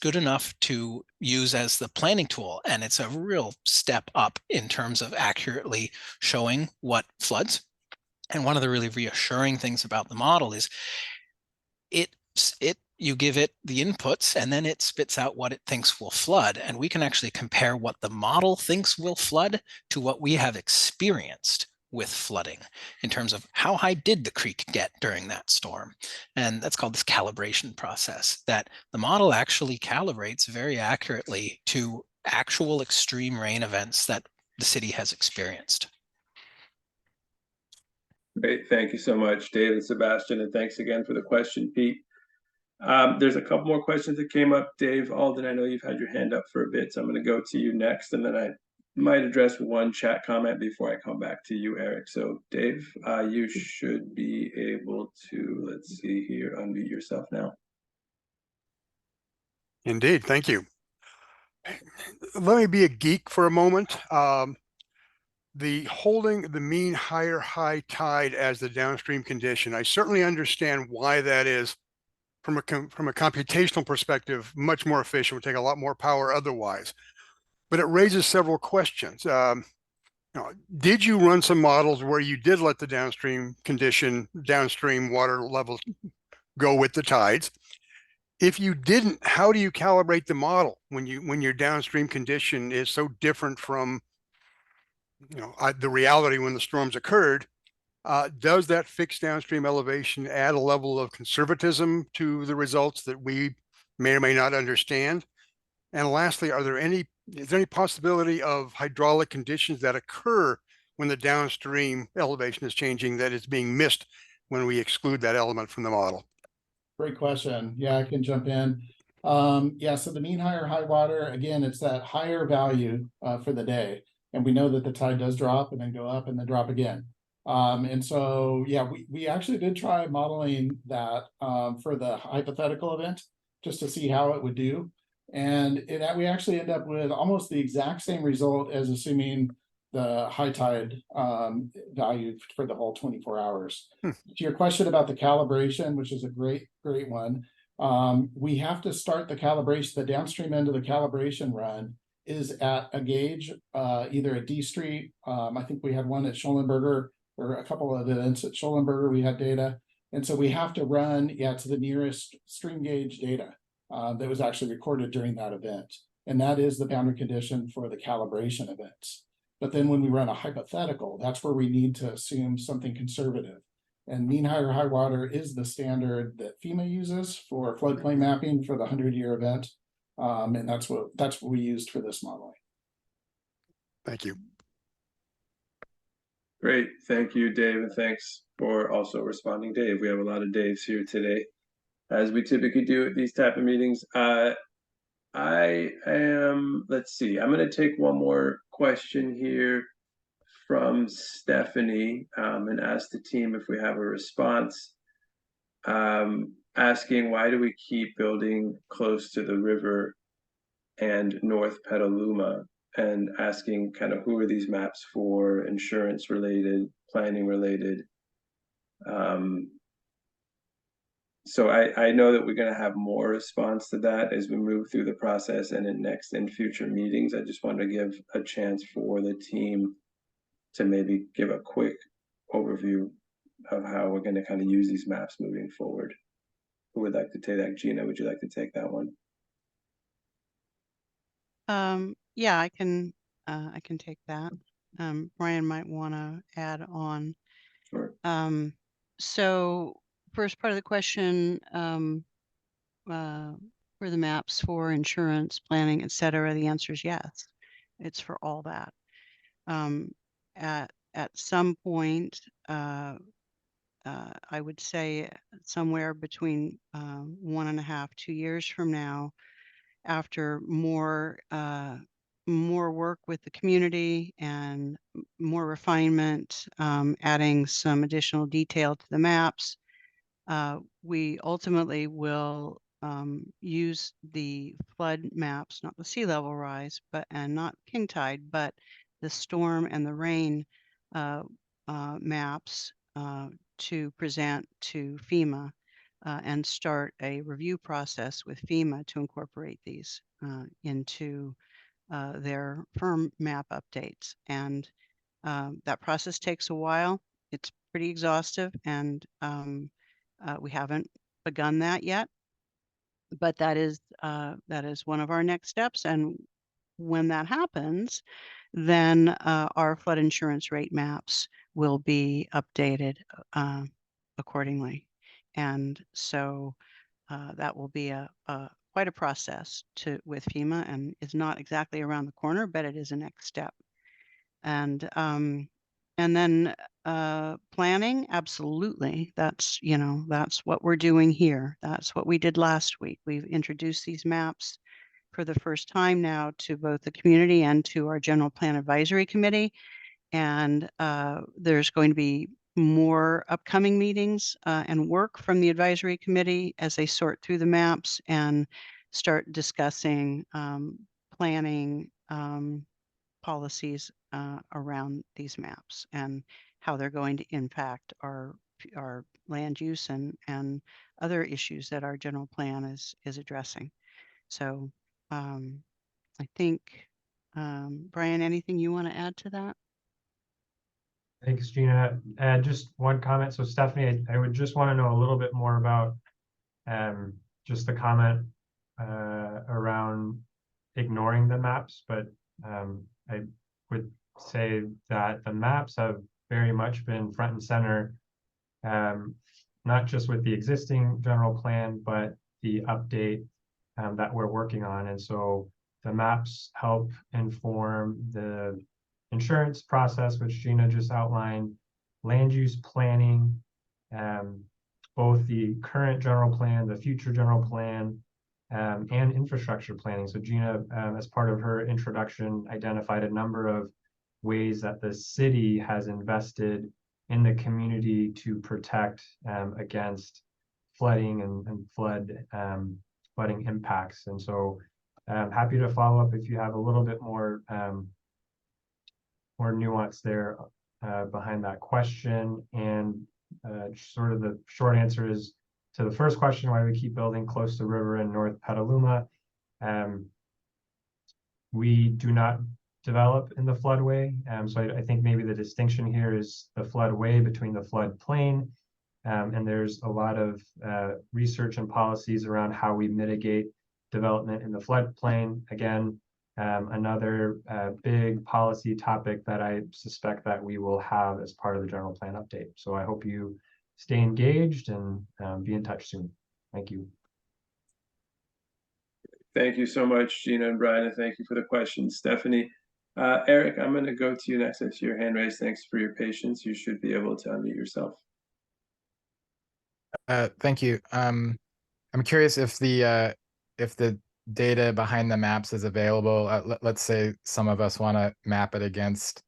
good enough to use as the planning tool. And it's a real step up in terms of accurately showing what floods. And one of the really reassuring things about the model is it you give it the inputs and then it spits out what it thinks will flood. And we can actually compare what the model thinks will flood to what we have experienced with flooding in terms of how high did the creek get during that storm. And that's called this calibration process, that the model actually calibrates very accurately to actual extreme rain events that the city has experienced. Great, thank you so much, Dave and Sebastian, and thanks again for the question, Pete. There's a couple more questions that came up. Dave Alden, I know you've had your hand up for a bit, so I'm going to go to you next, and then I might address one chat comment before I come back to you, Eric. So Dave, you should be able to, let's see here, unmute yourself now. Indeed, thank you. Let me be a geek for a moment. The holding the mean higher high tide as the downstream condition, I certainly understand why that is from a computational perspective, much more efficient, would take a lot more power otherwise. But it raises several questions. Did you run some models where you did let the downstream condition, downstream water levels go with the tides? If you didn't, how do you calibrate the model when your downstream condition is so different from the reality when the storms occurred? Does that fixed downstream elevation add a level of conservatism to the results that we may or may not understand? And lastly, is there any possibility of hydraulic conditions that occur when the downstream elevation is changing that is being missed when we exclude that element from the model? Great question. Yeah, I can jump in. Yeah, so the mean higher high water, again, it's that higher value for the day. And we know that the tide does drop and then go up and then drop again. And so, yeah, we actually did try modeling that for the hypothetical event just to see how it would do. And we actually end up with almost the exact same result as assuming the high tide value for the whole 24 hours. To your question about the calibration, which is a great one, we have to start the calibration, the downstream end of the calibration run is at a gauge, either at D Street. I think we had one at Schollenberger, or a couple of events at Schollenberger, we had data. And so we have to run, to the nearest stream gauge data that was actually recorded during that event. And that is the boundary condition for the calibration events. But then when we run a hypothetical, that's where we need to assume something conservative. And mean higher high water is the standard that FEMA uses for floodplain mapping for the 100-year event. And that's what we used for this modeling. Thank you. Great, thank you, Dave, and thanks for also responding, Dave. We have a lot of Daves here today, as we typically do at these type of meetings. Let's see, I'm going to take one more question here from Stephanie and ask the team if we have a response. Asking, why do we keep building close to the river and North Petaluma? And asking kind of who are these maps for, insurance related, planning related. So I know that we're going to have more response to that as we move through the process and in future meetings. I just wanted to give a chance for the team to maybe give a quick overview of how we're going to kind of use these maps moving forward. Who would like to take that? Gina, would you like to take that one? Yeah, I can take that. Brian might want to add on. Sure. So first part of the question, for the maps for insurance, planning, etc., the answer is yes. It's for all that. At some point, I would say somewhere between 1.5 to 2 years from now, after more work with the community and more refinement, adding some additional detail to the maps, we ultimately will use the flood maps, not the sea level rise, and not king tide, but the storm and the rain maps to present to FEMA and start a review process with FEMA to incorporate these into their firm map updates. And that process takes a while. It's pretty exhaustive, and we haven't begun that yet. But that is one of our next steps. And when that happens, then our flood insurance rate maps will be updated accordingly. And so that will be quite a process with FEMA, and is not exactly around the corner, but it is a next step. And then planning, absolutely. That's what we're doing here. That's what we did last week. We've introduced these maps for the first time now to both the community and to our General Plan Advisory Committee. And there's going to be more upcoming meetings and work from the advisory committee as they sort through the maps and start discussing planning policies around these maps and how they're going to impact our land use and other issues that our general plan is addressing. So I think, Brian, anything you want to add to that? Thanks, Gina. Just one comment. So Stephanie, I would just want to know a little bit more about just the comment around ignoring the maps, but I would say that the maps have very much been front and center, not just with the existing general plan, but the update that we're working on. And so the maps help inform the insurance process, which Gina just outlined, land use planning, both the current general plan, the future general plan, and infrastructure planning. So Gina, as part of her introduction, identified a number of ways that the city has invested in the community to protect against flooding and flooding impacts. And so I'm happy to follow up if you have a little bit more nuance there behind that question. And sort of the short answer is to the first question, why we keep building close to the river in North Petaluma. We do not develop in the floodway. So I think maybe the distinction here is the floodway between the floodplain. And there's a lot of research and policies around how we mitigate development in the floodplain. Again, another big policy topic that I suspect that we will have as part of the general plan update. So I hope you stay engaged and be in touch soon. Thank you. Thank you so much, Gina and Brian, and thank you for the question, Stephanie. Eric, I'm going to go to you next. I see your hand raised. Thanks for your patience. You should be able to unmute yourself. Thank you. I'm curious if the data behind the maps is available. Let's say some of us want to map it against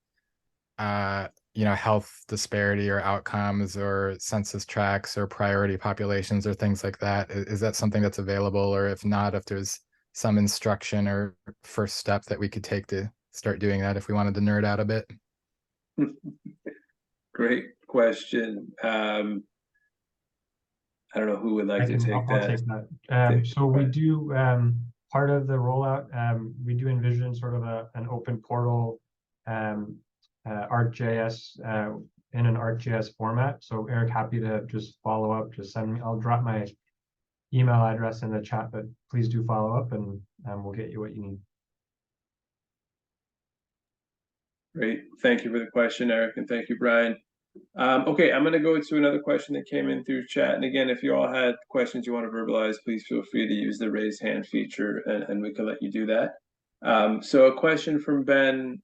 health disparity or outcomes or census tracts or priority populations or things like that. Is that something that's available? Or if not, if there's some instruction or first step that we could take to start doing that if we wanted to nerd out a bit? Great question. I don't know who would like to take I'll that. take that. So we do, part of the rollout, we do envision sort of an open portal ArcGIS in an ArcGIS format. So Eric, happy to just follow up, just send me, I'll drop my email address in the chat, but please do follow up and we'll get you what you need. Great. Thank you for the question, Eric, and thank you, Brian. Okay, I'm going to go to another question that came in through chat. And again, if you all had questions you want to verbalize, please feel free to use the raise hand feature and we can let you do that. So a question from Ben,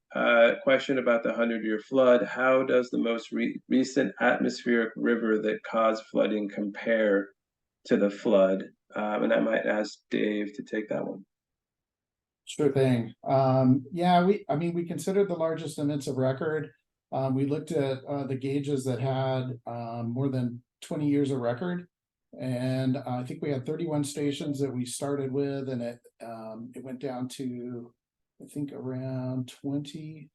question about the 100-year flood. How does the most recent atmospheric river that caused flooding compare to the flood? And I might ask Dave to take that one. Sure thing. Yeah, we considered the largest events of record. We looked at the gauges that had more than 20 years of record. And I think we had 31 stations that we started with, and it went down to, I think, around 20.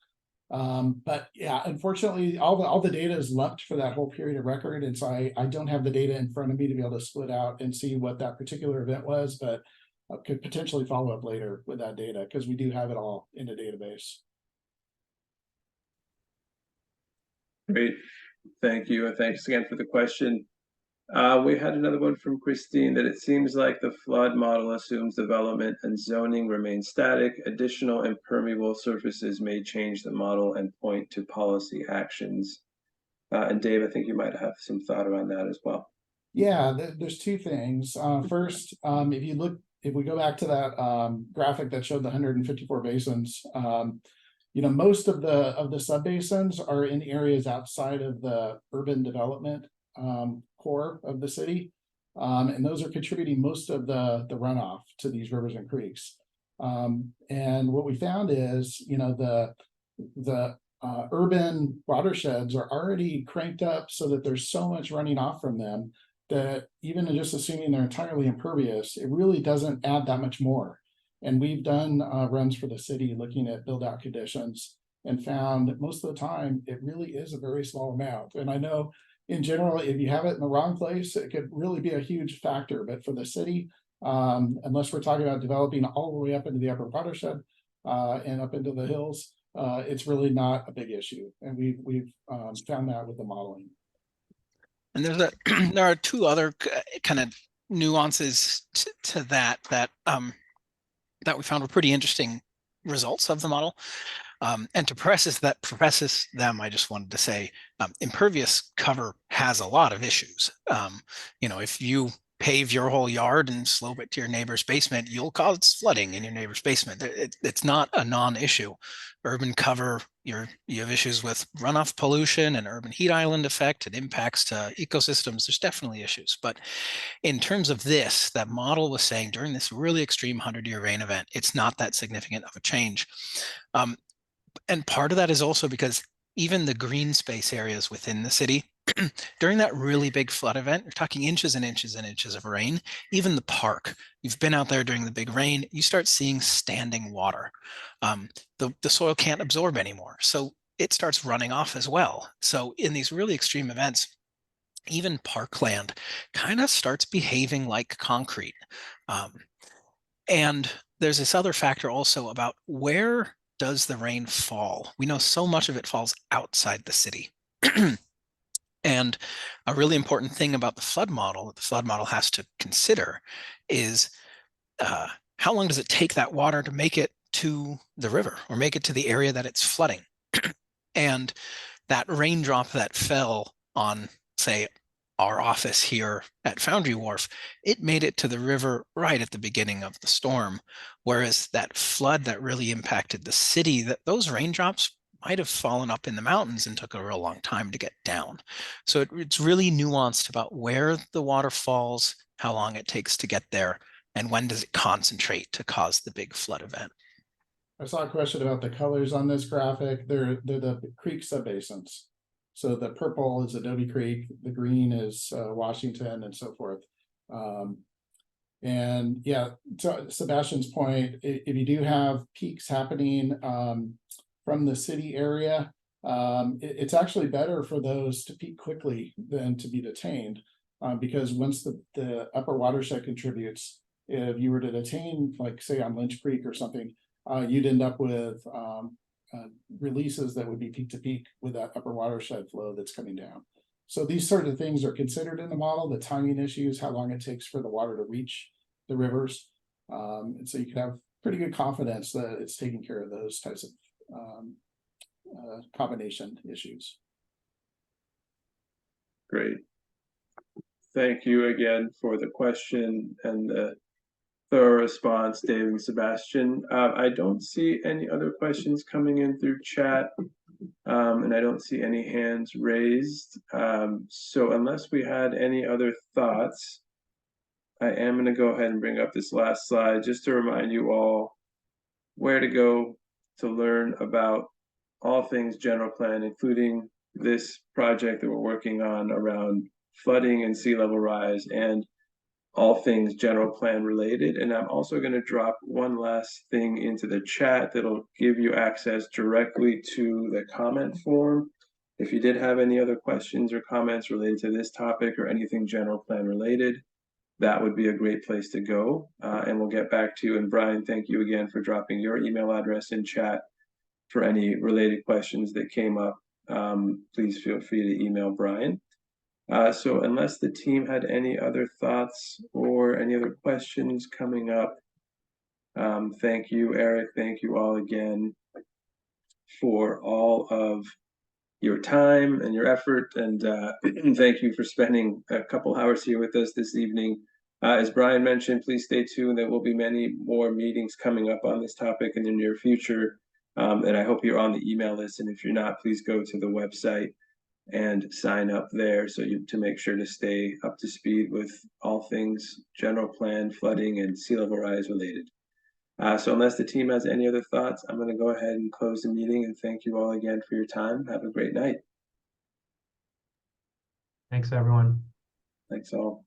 But yeah, unfortunately, all the data is lumped for that whole period of record. And so I don't have the data in front of me to be able to split out and see what that particular event was, but I could potentially follow up later with that data because we do have it all in the database. Great. Thank you. And thanks again for the question. We had another one from Christine that it seems like the flood model assumes development and zoning remain static. Additional impermeable surfaces may change the model and point to policy actions. And Dave, I think you might have some thought around that as well. Yeah, there's two things. First, if we go back to that graphic that showed the 154 basins, most of the sub basins are in areas outside of the urban development core of the city. And those are contributing most of the runoff to these rivers and creeks. And what we found is, the urban watersheds are already cranked up so that there's so much running off from them that even just assuming they're entirely impervious, it really doesn't add that much more. And we've done runs for the city looking at build out conditions and found that most of the time it really is a very small amount. And I know in general, if you have it in the wrong place, it could really be a huge factor. But for the city, unless we're talking about developing all the way up into the upper watershed and up into the hills, it's really not a big issue. And we've found that with the modeling. And there are two other kind of nuances to that we found were pretty interesting results of the model. And to preface them, I just wanted to say impervious cover has a lot of issues. If you pave your whole yard and slope it to your neighbor's basement, you'll cause flooding in your neighbor's basement. It's not a non-issue. Urban cover, you have issues with runoff pollution and urban heat island effect and impacts to ecosystems. There's definitely issues. But in terms of this, that model was saying during this really extreme 100-year rain event, it's not that significant of a change. And part of that is also because even the green space areas within the city, during that really big flood event, you're talking inches and inches and inches of rain. Even the park, you've been out there during the big rain, you start seeing standing water. The soil can't absorb anymore, so it starts running off as well. So in these really extreme events, even parkland kind of starts behaving like concrete. And there's this other factor also about where does the rain fall? We know so much of it falls outside the city. And a really important thing about the flood model that the flood model has to consider is how long does it take that water to make it to the river or make it to the area that it's flooding? And that raindrop that fell on, say, our office here at Foundry Wharf, it made it to the river right at the beginning of the storm. Whereas that flood that really impacted the city, that those raindrops might have fallen up in the mountains and took a real long time to get down. So it's really nuanced about where the water falls, how long it takes to get there, and when does it concentrate to cause the big flood event. I saw a question about the colors on this graphic. They're the creek subbasins. So the purple is Adobe Creek, the green is Washington, and so forth. And yeah, to Sebastian's point, if you do have peaks happening from the city area, it's actually better for those to peak quickly than to be detained, because once the upper watershed contributes, if you were to detain, like say on Lynch Creek or something, you'd end up with releases that would be peak to peak with that upper watershed flow that's coming down. So these sort of things are considered in the model, the timing issues, how long it takes for the water to reach the rivers. And so you can have pretty good confidence that it's taking care of those types of combination issues. Great. Thank you again for the question and the thorough response, Dave and Sebastian. I don't see any other questions coming in through chat, and I don't see any hands raised. So unless we had any other thoughts, I am going to go ahead and bring up this last slide just to remind you all where to go to learn about all things general plan, including this project that we're working on around flooding and sea level rise and all things general plan related. And I'm also going to drop one last thing into the chat that'll give you access directly to the comment form. If you did have any other questions or comments related to this topic or anything general plan related, that would be a great place to go. And we'll get back to you. And Brian, thank you again for dropping your email address in chat for any related questions that came up. Please feel free to email Brian. So unless the team had any other thoughts or any other questions coming up, thank you, Eric. Thank you all again for all of your time and your effort, and thank you for spending a couple hours here with us this evening. As Brian mentioned, please stay tuned. There will be many more meetings coming up on this topic in the near future, and I hope you're on the email list, and if you're not, please go to the website and sign up there to make sure to stay up to speed with all things general plan, flooding, and sea level rise related. So unless the team has any other thoughts, I'm going to go ahead and close the meeting, and thank you all again for your time. Have a great night. Thanks, everyone. Thanks all.